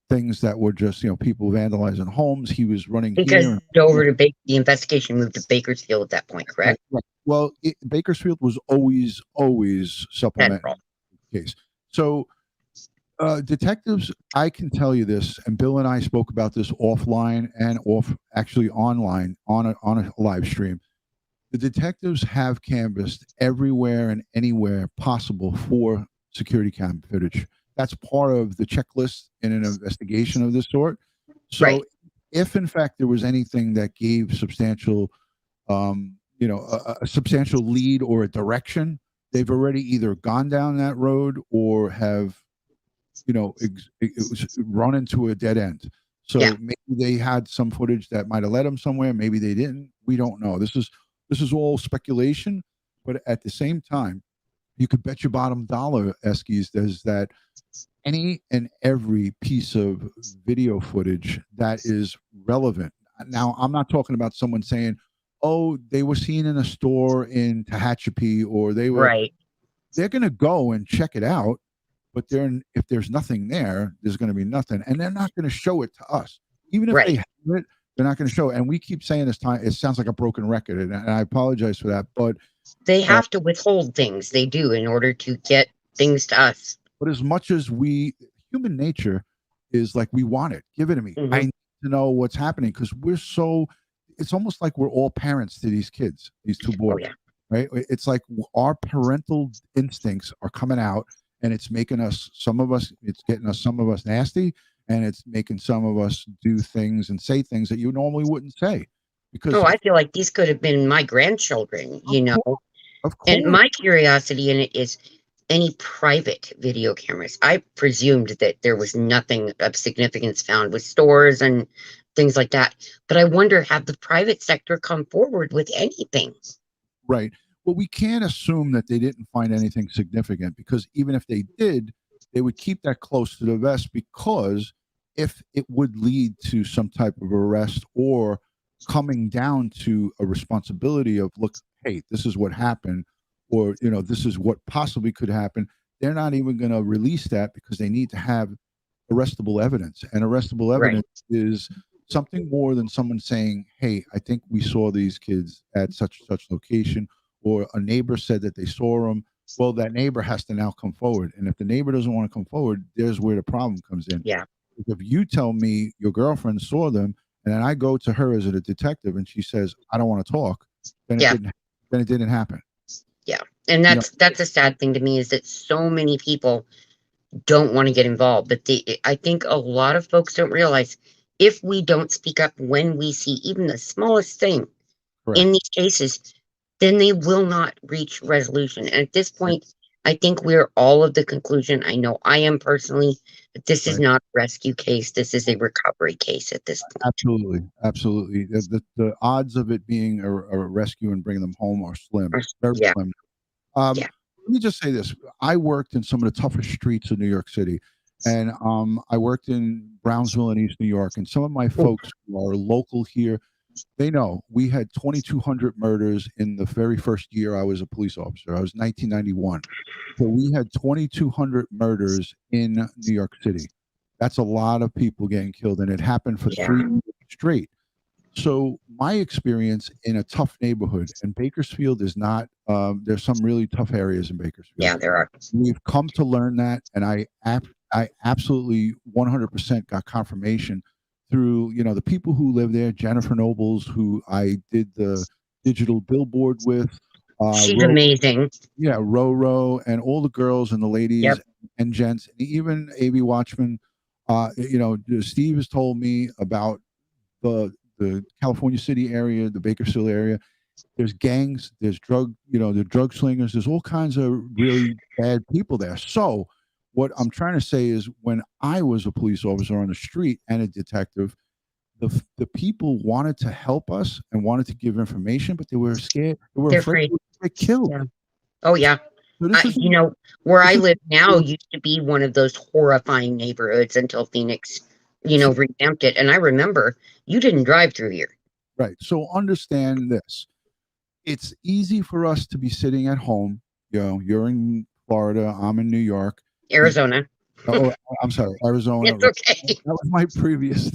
things that were just, people vandalizing homes. He was running because here. the investigation moved to Bakersfield at that point, correct? Right. Well, Bakersfield was always supplemental case. So detectives, I can tell you this, and Bill and I spoke about this offline and online on a live stream. The detectives have canvassed everywhere and anywhere possible for security cam footage. That's part of the checklist in an investigation of this sort. So if in fact there was anything that gave substantial, a substantial lead or a direction, they've already either gone down that road or have, run into a dead end. So maybe they had some footage that might have led them somewhere. Maybe they didn't. We don't know. This is all speculation, but at the same time, you could bet your bottom dollar, Eskies, there's that any and every piece of video footage that is relevant. Now, I'm not talking about someone saying, oh, they were seen in a store in Tehachapi, or they were, they're going to go and check it out. But if there's nothing there, there's going to be nothing. And they're not going to show it to us. Even if they have it, they're not going to show it. And we keep saying this time, it sounds like a broken record. And I apologize for that. But they have to withhold things. They do, in order to get things to us. But as much as human nature is like, we want it. Give it to me. I need to know what's happening, because it's almost like we're all parents to these kids, these two boys. Right? It's like our parental instincts are coming out, and it's making us, it's getting us, some of us nasty, and it's making some of us do things and say things that you normally wouldn't say. Because I feel like these could have been my grandchildren, Of course. And my curiosity in it is, any private video cameras? I presumed that there was nothing of significance found with stores and things like that. But I wonder, have the private sector come forward with anything? Right. Well, we can't assume that they didn't find anything significant, because even if they did, they would keep that close to the vest, because if it would lead to some type of arrest or coming down to a responsibility of, look, hey, this is what happened, or, this is what possibly could happen, they're not even going to release that, because they need to have arrestable evidence. And arrestable evidence is something more than someone saying, hey, I think we saw these kids at such and such location, or a neighbor said that they saw them. Well, that neighbor has to now come forward. And if the neighbor doesn't want to come forward, there's where the problem comes in. Yeah. If you tell me your girlfriend saw them, and then I go to her as a detective and she says, I don't want to talk, then it didn't happen. Yeah. And that's a sad thing to me, is that so many people don't want to get involved. But I think a lot of folks don't realize, if we don't speak up when we see even the smallest thing in these cases, then they will not reach resolution. And at this point, I think we're all of the conclusion, I know I am personally, that this is not a rescue case. This is a recovery case at this point. Absolutely. The odds of it being a rescue and bringing them home are slim. Very slim. let me just say this. I worked in some of the toughest streets of New York City. And I worked in Brownsville and East New York. And some of my folks who are local here, they know we had 2,200 murders in the very first year I was a police officer. I was 1991. So we had 2,200 murders in New York City. That's a lot of people getting killed. And it happened for 3 years straight. So my experience in a tough neighborhood, and Bakersfield is not, there's some really tough areas in Bakersfield. Yeah, there are. We've come to learn that, and I absolutely 100% got confirmation through, the people who live there. Jennifer Nobles, who I did the digital billboard with. She's amazing. Yeah, Roro, and all the girls and the ladies and gents, and even A.B. Watchman. Steve has told me about the California City area, the Bakersfield area. There's gangs, there's the drug slingers, there's all kinds of really bad people there. So what I'm trying to say is, when I was a police officer on the street and a detective, the people wanted to help us and wanted to give information, but they were scared. They're afraid to get killed. Yeah. Oh, yeah. So where I live now used to be one of those horrifying neighborhoods until Phoenix, revamped it. And I remember you didn't drive through here. Right. So understand this. It's easy for us to be sitting at home. You're in Florida. I'm in New York. Arizona. Oh, I'm sorry, Arizona. It's okay. That was my previous.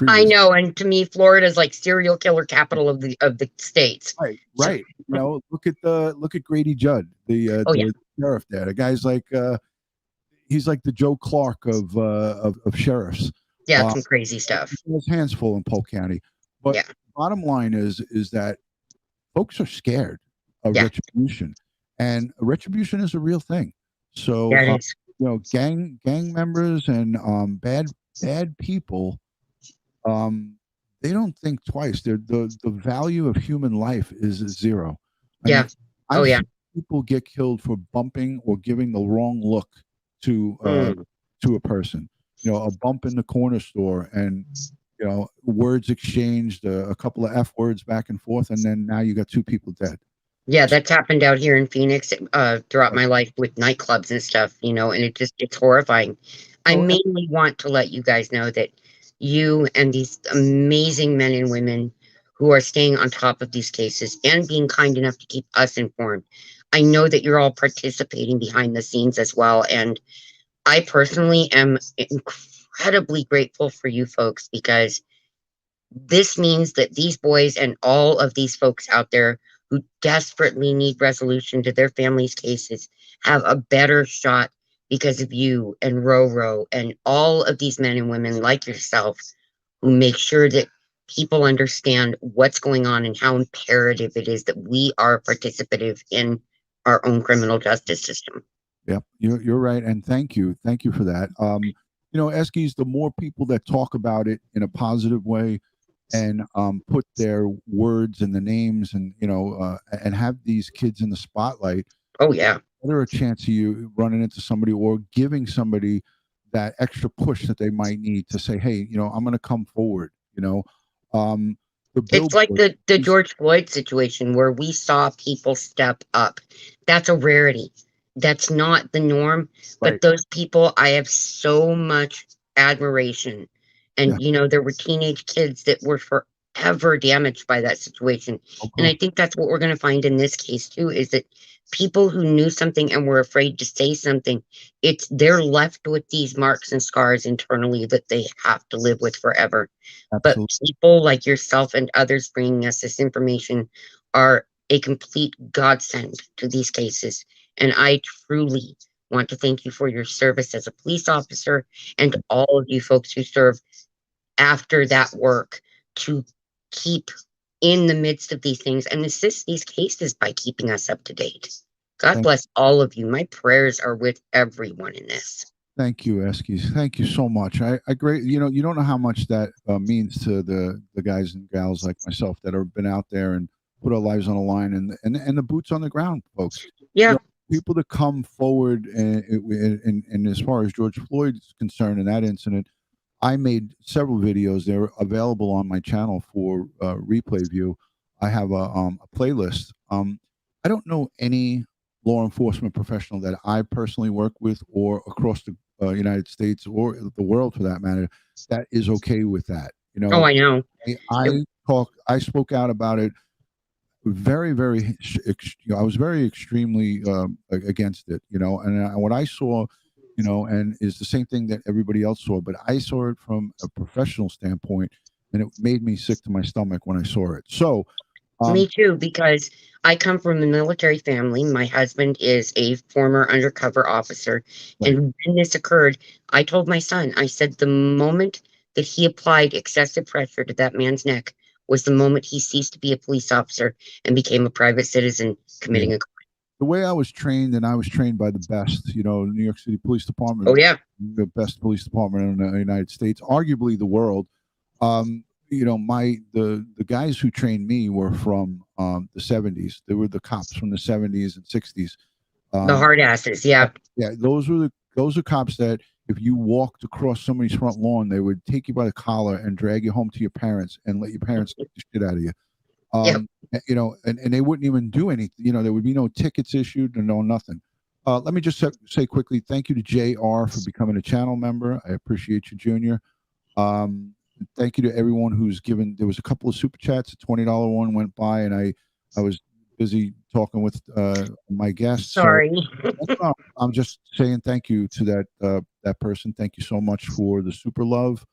I know, and to me, Florida is like serial killer capital of the states. Right. Look at Grady Judd, the sheriff there. The guy's like, he's like the Joe Clark of sheriffs. Yeah, some crazy stuff. His hands full in Polk County. But bottom line is that folks are scared of retribution, and retribution is a real thing. So gang members and bad people, they don't think twice. The value of human life is zero. I've seen people get killed for bumping or giving the wrong look to a person. A bump in the corner store, and words exchanged, a couple of F words back and forth, and then now you got 2 people dead. Yeah, that's happened out here in Phoenix throughout my life with nightclubs and stuff, and it's horrifying. I mainly want to let you guys know that you and these amazing men and women who are staying on top of these cases and being kind enough to keep us informed. I know that you're all participating behind the scenes as well, and I personally am incredibly grateful for you folks, because this means that these boys and all of these folks out there who desperately need resolution to their families' cases have a better shot because of you and Roro and all of these men and women like yourself who make sure that people understand what's going on and how imperative it is that we are participative in our own criminal justice system. Yep, you're right, and thank you for that. Eskies, the more people that talk about it in a positive way, and put their words and the names, and and have these kids in the spotlight. Oh yeah, there a chance of you running into somebody or giving somebody that extra push that they might need to say, hey, I'm going to come forward. It's like the George Floyd situation where we saw people step up. That's a rarity. That's not the norm. But those people, I have so much admiration. And, there were teenage kids that were forever damaged by that situation. And I think that's what we're going to find in this case, too, is that people who knew something and were afraid to say something, they're left with these marks and scars internally that they have to live with forever. Absolutely. But people like yourself and others bringing us this information are a complete godsend to these cases. And I truly want to thank you for your service as a police officer, and all of you folks who serve after that work to keep in the midst of these things and assist these cases by keeping us up to date. God bless all of you. My prayers are with everyone in this. Thank you, Eskies. Thank you so much. I great. You don't know how much that means to the guys and gals like myself that have been out there and put our lives on the line, and the boots on the ground, folks. Yeah. People to come forward, and as far as George Floyd is concerned in that incident, I made several videos. They're available on my channel for replay view. I have a playlist. I don't know any law enforcement professional that I personally work with, or across the United States or the world for that matter, that is okay with that. You Oh, know, I know. I spoke out about it very, very. I was very extremely against it. You know, and what I saw, you know, and is the same thing that everybody else saw, but I saw it from a professional standpoint, and it made me sick to my stomach when I saw it. So, Me too, because I come from a military family. My husband is a former undercover officer. right, And when this occurred, I told my son, I said, the moment that he applied excessive pressure to that man's neck was the moment he ceased to be a police officer and became a private citizen yeah. committing a crime. The way I was trained, and I was trained by the best, you know, New York City Police Oh, Department, yeah. the best police department in the United States, arguably the world. You know, the guys who trained me were from the 70s. They were the cops from the 70s and 60s. The hard asses. Yeah. Yeah, those are cops that if you walked across somebody's front lawn, they would take you by the collar and drag you home to your parents and let your parents kick the shit out of you. Yep. You know, and they wouldn't even do anything. You know, there would be no tickets issued and no nothing. Let me just say quickly, thank you to JR for becoming a channel member. I appreciate you, Junior. Thank you to everyone who's given. There was a couple of super chats. A $20 one went by, and I was busy talking with my guests. Sorry. So I'm just saying thank you to that person. Thank you so much for the super love.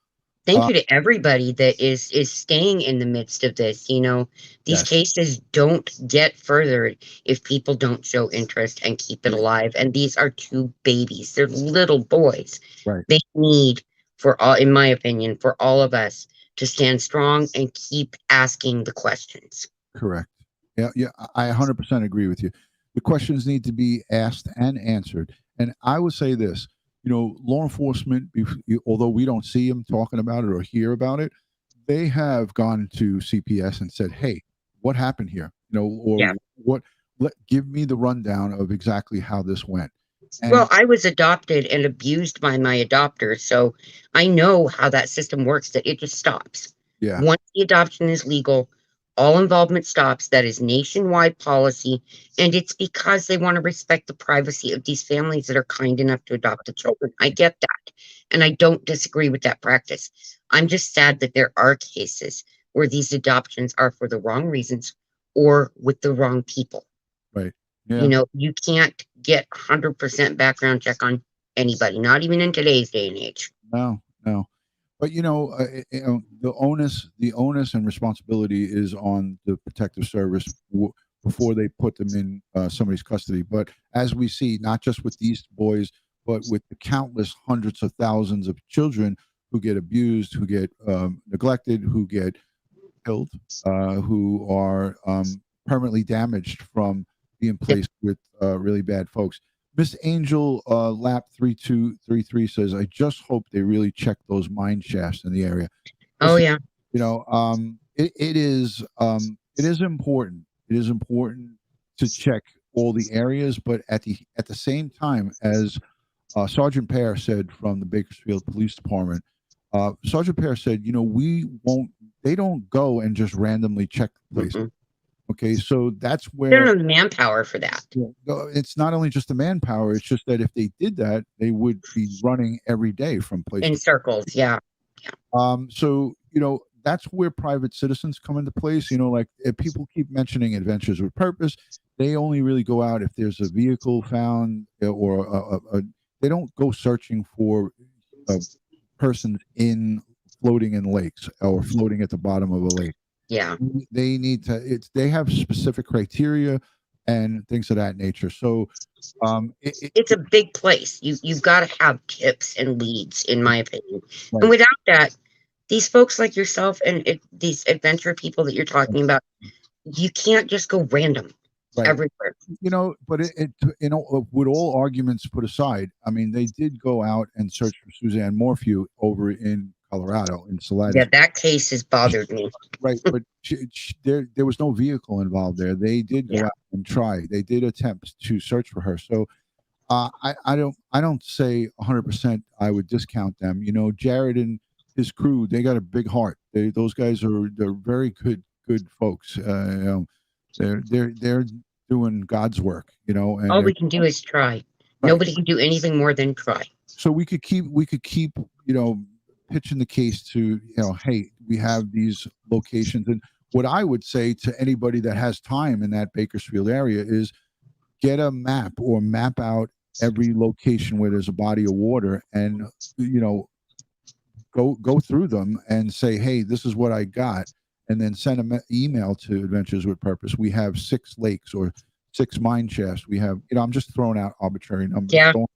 Thank you to everybody that is staying in the midst of this. You know, these Yes. cases don't get further if people don't show interest and keep it alive. And these are two babies. They're little boys. Right. They need, for all, in my opinion, for all of us to stand strong and keep asking the questions. Correct. Yeah, I 100% agree with you. The questions need to be asked and answered. And I would say this, you know, law enforcement, although we don't see them talking about it or hear about it, they have gone to CPS and said, "Hey, what happened here?" You know, or Yeah. give me the rundown of exactly how this went. And Well, I was adopted and abused by my adopter, so I know how that system works, that it just stops. yeah, Once the adoption is legal, all involvement stops. That is nationwide policy, and it's because they want to respect the privacy of these families that are kind enough to adopt the children. I get that, and I don't disagree with that practice. I'm just sad that there are cases where these adoptions are for the wrong reasons or with the wrong people. right. Yeah. You know, you can't get 100% background check on anybody, not even in today's day and age. No, no. But you know, the onus and responsibility is on the protective service before they put them in somebody's custody. But as we see, not just with these boys, but with the countless hundreds of thousands of children who get abused, who get neglected, who get killed, who are permanently damaged from being placed with really bad folks. Miss Angel Lap 3233 says, "I just hope they really check those mine shafts in the area." Oh, Listen, yeah. you know, it is important. It is important to check all the areas, but at the same time, as Sergeant Pear said from the Bakersfield Police Department, Sergeant Pear said, you know, we won't. They don't go and just randomly check the place. Mm-mm. Okay, so that's They don't where have the manpower for that. it's not only just the manpower, it's just that if they did that, they would be running every day from place In to circles, yeah. so you know, that's where private citizens come into place. You know, like if people keep mentioning adventures with purpose, they only really go out if there's a vehicle found or they don't go searching for persons in floating in lakes or floating at the bottom of a lake. Yeah. They need to they have specific criteria and things of that nature. So It's a big place. You've got to have tips and leads, in my opinion. Right. And without that, these folks like yourself and these adventure people that you're talking about, you can't just go random everywhere. You know, but you know, with all arguments put aside, I mean, they did go out and search for Suzanne Morphew over in Colorado in Salida. Yeah, that case has bothered me. Right, but there was no vehicle involved there. They did go out and try. They did attempt to search for her. So I don't say 100% I would discount them. You know, Jared and his crew, they got a big heart. Those guys they're very good folks. You know, they're doing God's work, and All we can do is try. right. Nobody can do anything more than try. So we could keep, pitching the case to, hey, we have these locations. And what I would say to anybody that has time in that Bakersfield area is get a map or map out every location where there's a body of water, and go through them and say, hey, this is what I got, and then send an email to Adventures with Purpose. We have 6 lakes or 6 mine shafts. We have, I'm just throwing out arbitrary numbers. Yeah. Don't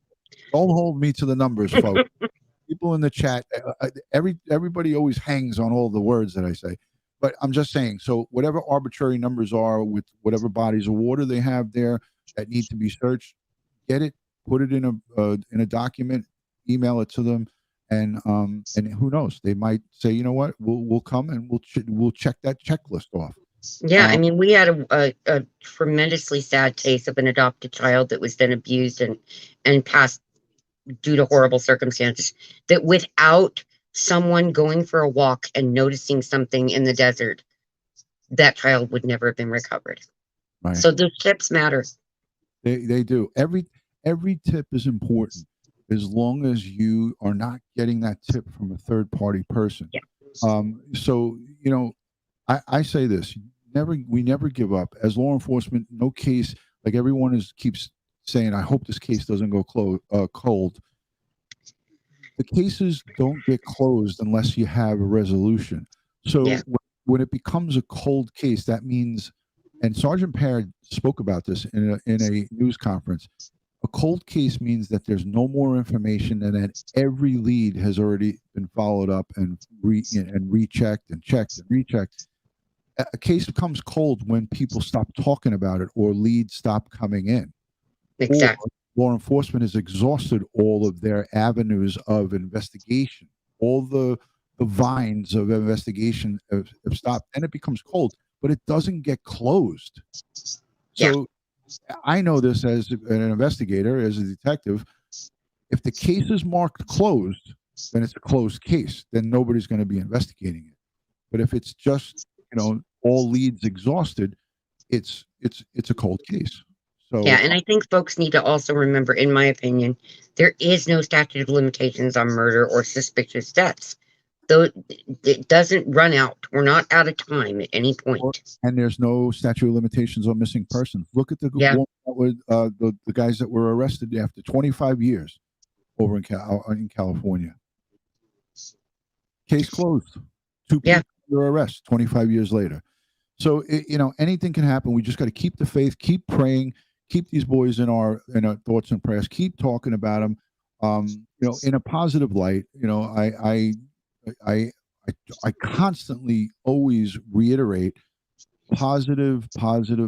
hold me to the numbers, folks. People in the chat, everybody always hangs on all the words that I say, but I'm just saying. So whatever arbitrary numbers are with whatever bodies of water they have there that need to be searched, get it, put it in a document, email it to them, and who knows, they might say, you know what, we'll come and we'll check that checklist off. Yeah, I mean, we had a tremendously sad case of an adopted child that was then abused and passed due to horrible circumstances, that without someone going for a walk and noticing something in the desert, that child would never have been recovered. Right. So those tips matter. They do. Every tip is important as long as you are not getting that tip from a third party person. Yeah. So, I say this, we never give up. As law enforcement, no case, like everyone keeps saying, I hope this case doesn't go cold. The cases don't get closed unless you have a resolution. So Yeah. when it becomes a cold case, that means, and Sergeant Parrott spoke about this in a news conference, a cold case means that there's no more information and that every lead has already been followed up and rechecked and checked and rechecked. A case becomes cold when people stop talking about it or leads stop coming in. Exactly. Or law enforcement has exhausted all of their avenues of investigation. All the vines of investigation have stopped, and it becomes cold, but it doesn't get closed. So I know this as an investigator, as a detective. If the case is marked closed, then it's a closed case. Then nobody's going to be investigating it. But if it's just, all leads exhausted, it's a cold case. So yeah, and I think folks need to also remember, in my opinion, there is no statute of limitations on murder or suspicious deaths. Though it doesn't run out. We're not out of time at any point. And there's no statute of limitations on missing persons. Look at the guys that were arrested after 25 years over in California. Case closed. 2 people under arrest 25 years later. So anything can happen. We just got to keep the faith, keep praying, keep these boys in our thoughts and prayers, keep talking about them, in a positive light. I constantly always reiterate positive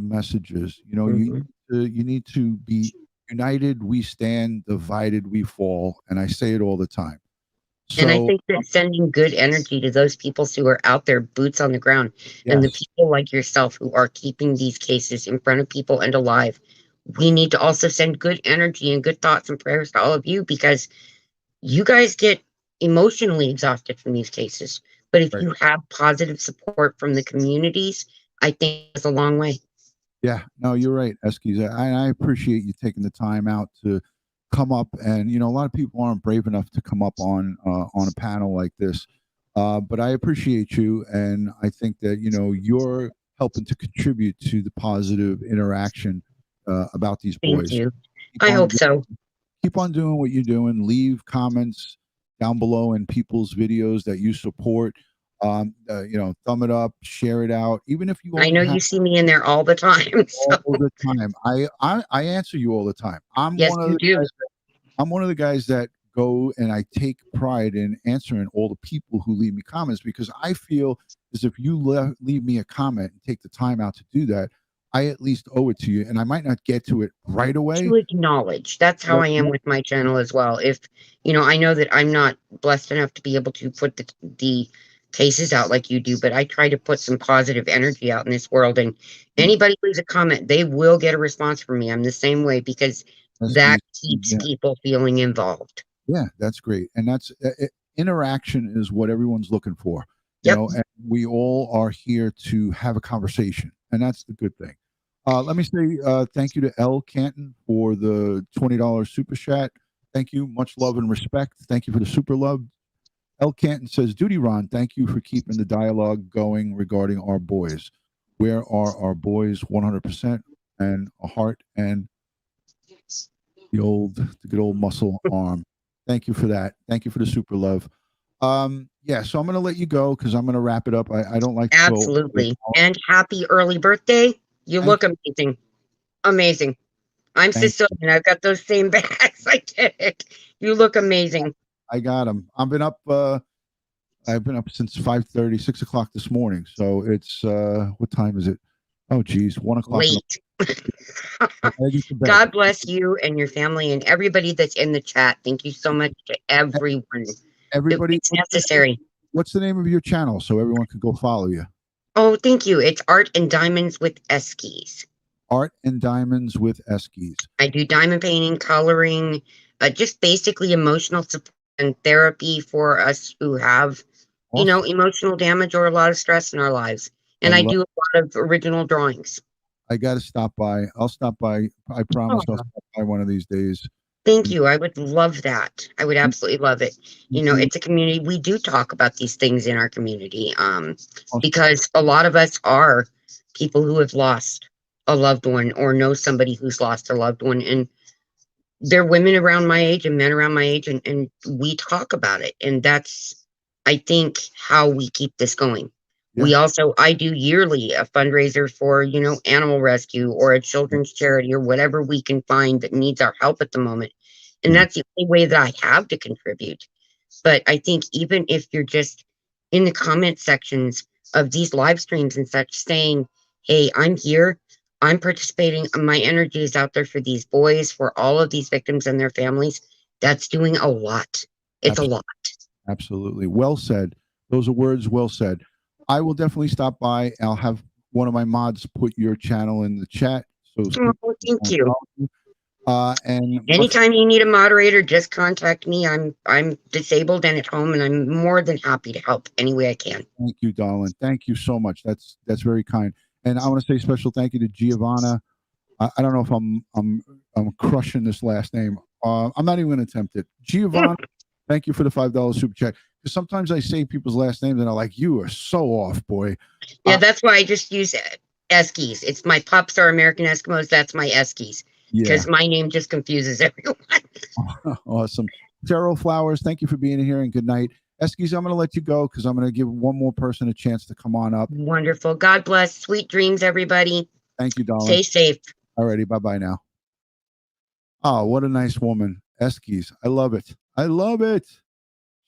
messages. You need to be united we stand, divided we fall, and I say it all the time. So, and I think that sending good energy to those people who are out there, boots on the ground, and the people like yourself who are keeping these cases in front of people and alive, we need to also send good energy and good thoughts and prayers to all of you, because you guys get emotionally exhausted from these cases. But if you have positive support from the communities, I think it's a long way. Yeah, no, you're right, Eskies. I appreciate you taking the time out to come up, and a lot of people aren't brave enough to come up on a panel like this, but I appreciate you, and I think that you're helping to contribute to the positive interaction about these boys. Thank you. I hope so. Keep on doing what you're doing. Leave comments down below in people's videos that you support. Thumb it up, share it out. Even if you, I know you see me in there all the time. So. All the time. I answer you all the time. I'm one of the guys that go, and I take pride in answering all the people who leave me comments, because I feel as if you leave me a comment and take the time out to do that, I at least owe it to you, and I might not get to it right away. To acknowledge. That's how I am with my channel as well. If, I know that I'm not blessed enough to be able to put the cases out like you do, but I try to put some positive energy out in this world, and anybody leaves a comment, they will get a response from me. I'm the same way, because that keeps people feeling involved. Yeah, that's great. And that's interaction is what everyone's looking for. And we all are here to have a conversation, and that's the good thing. Let me say thank you to L. Canton for the $20 super chat. Thank you. Much love and respect. Thank you for the super love. L. Canton says, DutyRon, thank you for keeping the dialogue going regarding our boys. Where are our boys 100% and a heart and the good old muscle arm? Thank you for that. Thank you for the super love. Yeah, so I'm going to let you go because I'm going to wrap it up. I don't like to Absolutely. go. And happy early birthday. You look amazing. Amazing. I'm Sicilian. I've got those same bags. I get it. You look amazing. I got them. I've been up since 5:30, 6 o'clock this morning. So it's what time is it? Oh geez, 1 o'clock. Late. God bless you and your family and everybody that's in the chat. Thank you so much to everyone. Everybody, it's necessary. What's the name of your channel so everyone can go follow you? Oh, thank you. It's Art and Diamonds with Eskies. Art and Diamonds with Eskies. I do diamond painting, coloring, just basically emotional support and therapy for us who have, Awesome. emotional damage or a lot of stress in our lives. And I do a lot of original drawings. I got to stop by. I'll stop by. I promise I'll stop by one of these days. Thank you. I would love that. I would absolutely love it. It's a community. We do talk about these things in our community because a lot of us are people who have lost a loved one or know somebody who's lost a loved one. And they're women around my age and men around my age. And we talk about it. And that's, I think, how we keep this going. Yeah. I do yearly a fundraiser for, animal rescue or a children's charity or whatever we can find that needs our help at the moment. And that's the only way that I have to contribute. But I think even if you're just in the comment sections of these live streams and such saying, hey, I'm here, I'm participating, my energy is out there for these boys, for all of these victims and their families, that's doing a lot. It's a lot. Absolutely. Well said. Those are words well said. I will definitely stop by. I'll have one of my mods put your channel in the chat. So thank you. And anytime you need a moderator, just contact me. I'm disabled and at home, and I'm more than happy to help any way I can. Thank you, darling. Thank you so much. That's very kind. And I want to say special thank you to Giovanna. I don't know if I'm crushing this last name. I'm not even going to attempt it. Giovanna, thank you for the $5 super chat. Because sometimes I say people's last names and I'm like, you are so off, boy. Yeah, that's why I just use Eskies. It's my pups are American Eskimos. That's my Eskies. Because my name just confuses everyone. Awesome. Terrell Flowers, thank you for being here and good night. Eskies, I'm going to let you go because I'm going to give one more person a chance to come on up. Wonderful. God bless. Sweet dreams, everybody. Thank you, darling. Stay safe. Alrighty, bye-bye now. Oh, what a nice woman. Eskies. I love it. I love it.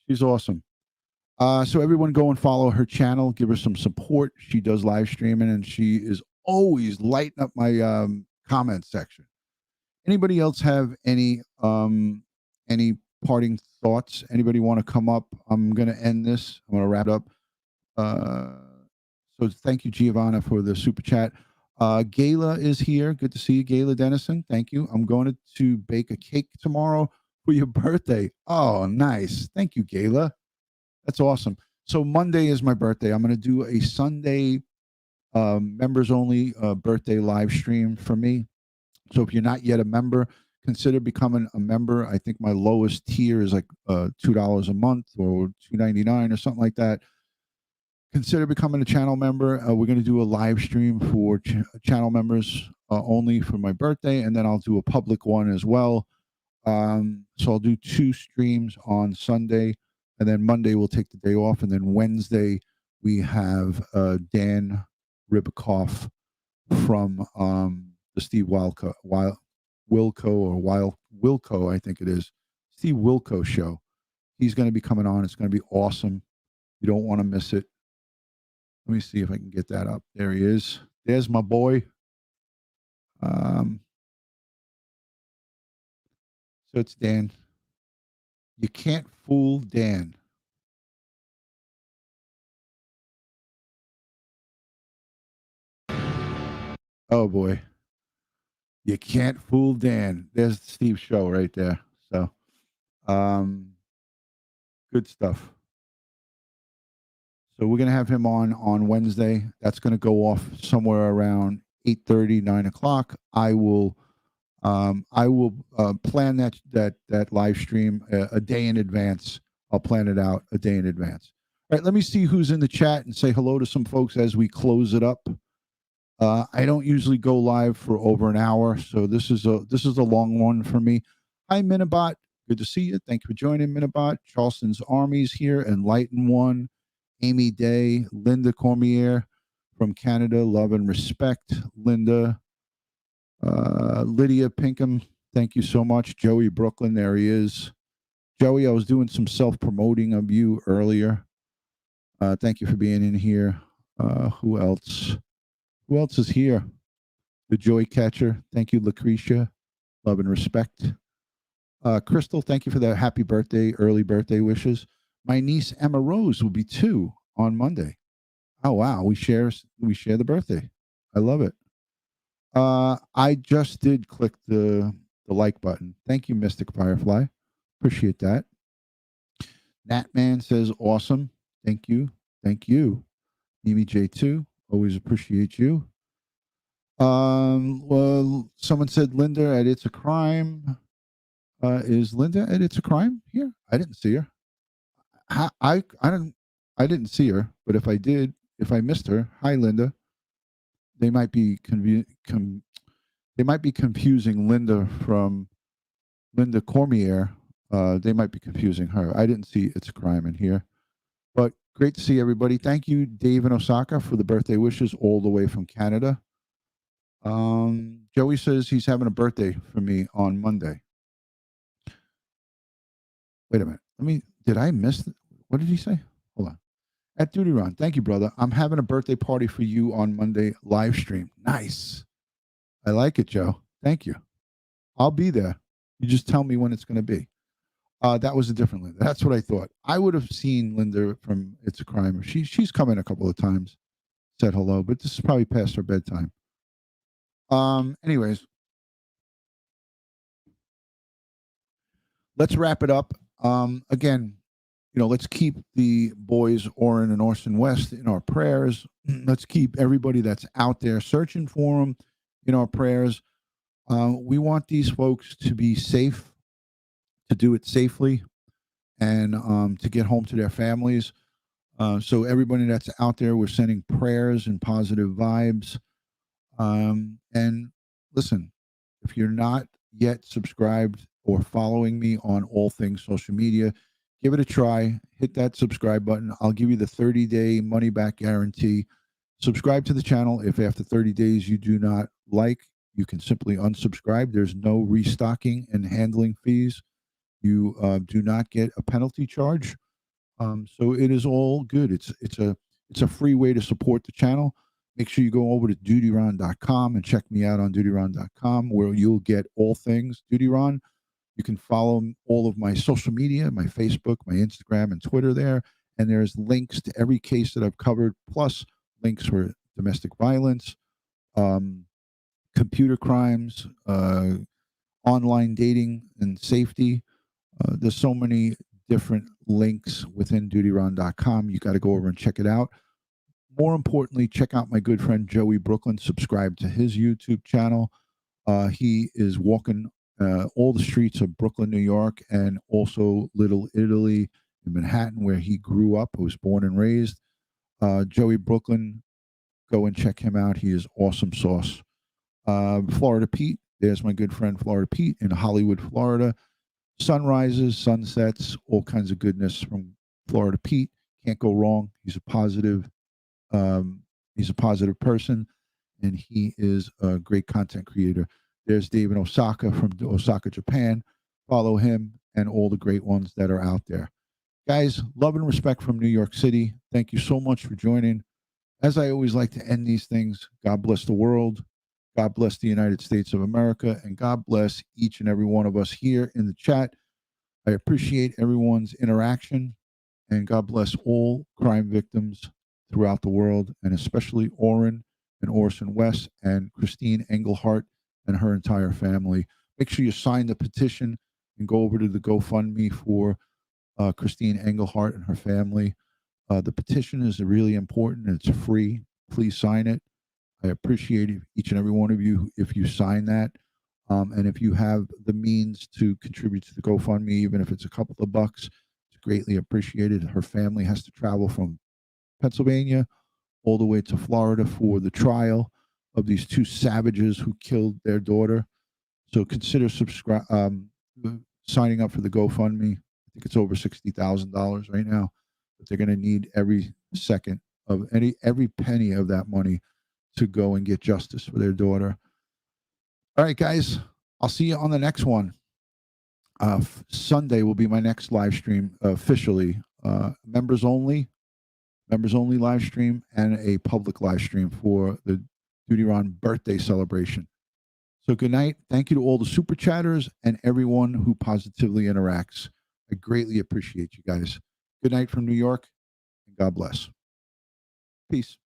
She's awesome. So everyone go and follow her channel. Give her some support. She does live streaming and she is always lighting up my comment section. Anybody else have any parting thoughts? Anybody want to come up? I'm going to end this. I'm going to wrap it up. So thank you, Giovanna, for the super chat. Gayla is here. Good to see you, Gayla Dennison. Thank you. I'm going to bake a cake tomorrow for your birthday. Oh, nice. Thank you, Gayla. That's awesome. So Monday is my birthday. I'm going to do a Sunday members only birthday live stream for me. So if you're not yet a member, consider becoming a member. I think my lowest tier is like $2 a month or $2.99 or something like that. Consider becoming a channel member. We're going to do a live stream for channel members only for my birthday, and then I'll do a public one as well. So I'll do 2 streams on Sunday, and then Monday we'll take the day off, and then Wednesday we have Dan Ripakoff from the Steve Wilco, I think it is, Steve Wilco show. He's going to be coming on. It's going to be awesome. You don't want to miss it. Let me see if I can get that up. There he is. There's my boy. So it's Dan. You can't fool Dan. Oh boy. You can't fool Dan. There's Steve's show right there. So good stuff. So we're going to have him on Wednesday. That's going to go off somewhere around 8:30, 9 o'clock, I will plan that live stream a day in advance. I'll plan it out a day in advance. All right, let me see who's in the chat and say hello to some folks as we close it up. I don't usually go live for over an hour, so this is a long one for me. Hi, Minibot. Good to see you. Thank you for joining, Minibot. Charleston's Army's here. Enlighten One, Amy Day, Linda Cormier from Canada. Love and respect, Linda. Lydia Pinkham, thank you so much. Joey Brooklyn, there he is. Joey, I was doing some self-promoting of you earlier. Thank you for being in here. Who else? Who else is here? The Joy Catcher. Thank you, Lucretia. Love and respect. Crystal, thank you for that happy birthday, early birthday wishes. My niece Emma Rose will be 2 on Monday. Oh wow, we share the birthday. I love it. I just did click the like button. Thank you, Mystic Firefly. Appreciate that. Natman says awesome. Thank you. Thank you. Mimi J2, always appreciate you. Well, someone said Linda at It's a Crime. Is Linda at It's a Crime here? I didn't see her. I didn't see her, but if I missed her, hi Linda. They might be confusing Linda from Linda Cormier. They might be confusing her. I didn't see It's a Crime in here. But great to see everybody. Thank you, Dave in Osaka, for the birthday wishes all the way from Canada. Joey says he's having a birthday for me on Monday. Wait a minute. Did I miss? What did he say? Hold on. At DutyRon. Thank you, brother. I'm having a birthday party for you on Monday live stream. Nice. I like it, Joe. Thank you. I'll be there. You just tell me when it's going to be. That was a different Linda. That's what I thought. I would have seen Linda from It's a Crime. She's come in a couple of times, said hello, but this is probably past her bedtime. Anyways, let's wrap it up. Again, let's keep the boys Orrin and Orson West in our prayers. Let's keep everybody that's out there searching for them in our prayers. We want these folks to be safe, to do it safely, and to get home to their families. So everybody that's out there, we're sending prayers and positive vibes. And listen, if you're not yet subscribed or following me on all things social media, give it a try. Hit that subscribe button. I'll give you the 30-day money-back guarantee. Subscribe to the channel. If after 30 days you do not like, you can simply unsubscribe. There's no restocking and handling fees. You do not get a penalty charge. So it is all good. It's a free way to support the channel. Make sure you go over to DutyRon.com and check me out on DutyRon.com, where you'll get all things DutyRon. You can follow all of my social media, my Facebook, my Instagram, and Twitter there. And there's links to every case that I've covered, plus links for domestic violence, computer crimes, online dating and safety. There's so many different links within DutyRon.com. You got to go over and check it out. More importantly, check out my good friend Joey Brooklyn. Subscribe to his YouTube channel. He is walking all the streets of Brooklyn, New York, and also Little Italy in Manhattan, where he grew up, was born and raised. Joey Brooklyn, go and check him out. He is awesome sauce. Florida Pete, there's my good friend Florida Pete in Hollywood, Florida. Sunrises, sunsets, all kinds of goodness from Florida Pete. Can't go wrong. He's a positive person, and he is a great content creator. There's David Osaka from Osaka, Japan. Follow him and all the great ones that are out there. Guys, love and respect from New York City. Thank you so much for joining. As I always like to end these things, God bless the world. God bless the United States of America, and God bless each and every one of us here in the chat. I appreciate everyone's interaction, and God bless all crime victims throughout the world, and especially Orrin and Orson West and Christine Engelhardt and her entire family. Make sure you sign the petition and go over to the GoFundMe for Christine Engelhardt and her family. The petition is really important, and it's free. Please sign it. I appreciate each and every one of you if you sign that. And if you have the means to contribute to the GoFundMe, even if it's a couple of bucks, it's greatly appreciated. Her family has to travel from Pennsylvania all the way to Florida for the trial of these two savages who killed their daughter. So consider signing up for the GoFundMe. I think it's over $60,000 right now, but they're going to need every second of every penny of that money to go and get justice for their daughter. All right, guys, I'll see you on the next one. Sunday will be my next live stream officially. Members only live stream and a public live stream for the DutyRon birthday celebration. So good night. Thank you to all the super chatters and everyone who positively interacts. I greatly appreciate you guys. Good night from New York, and God bless. Peace.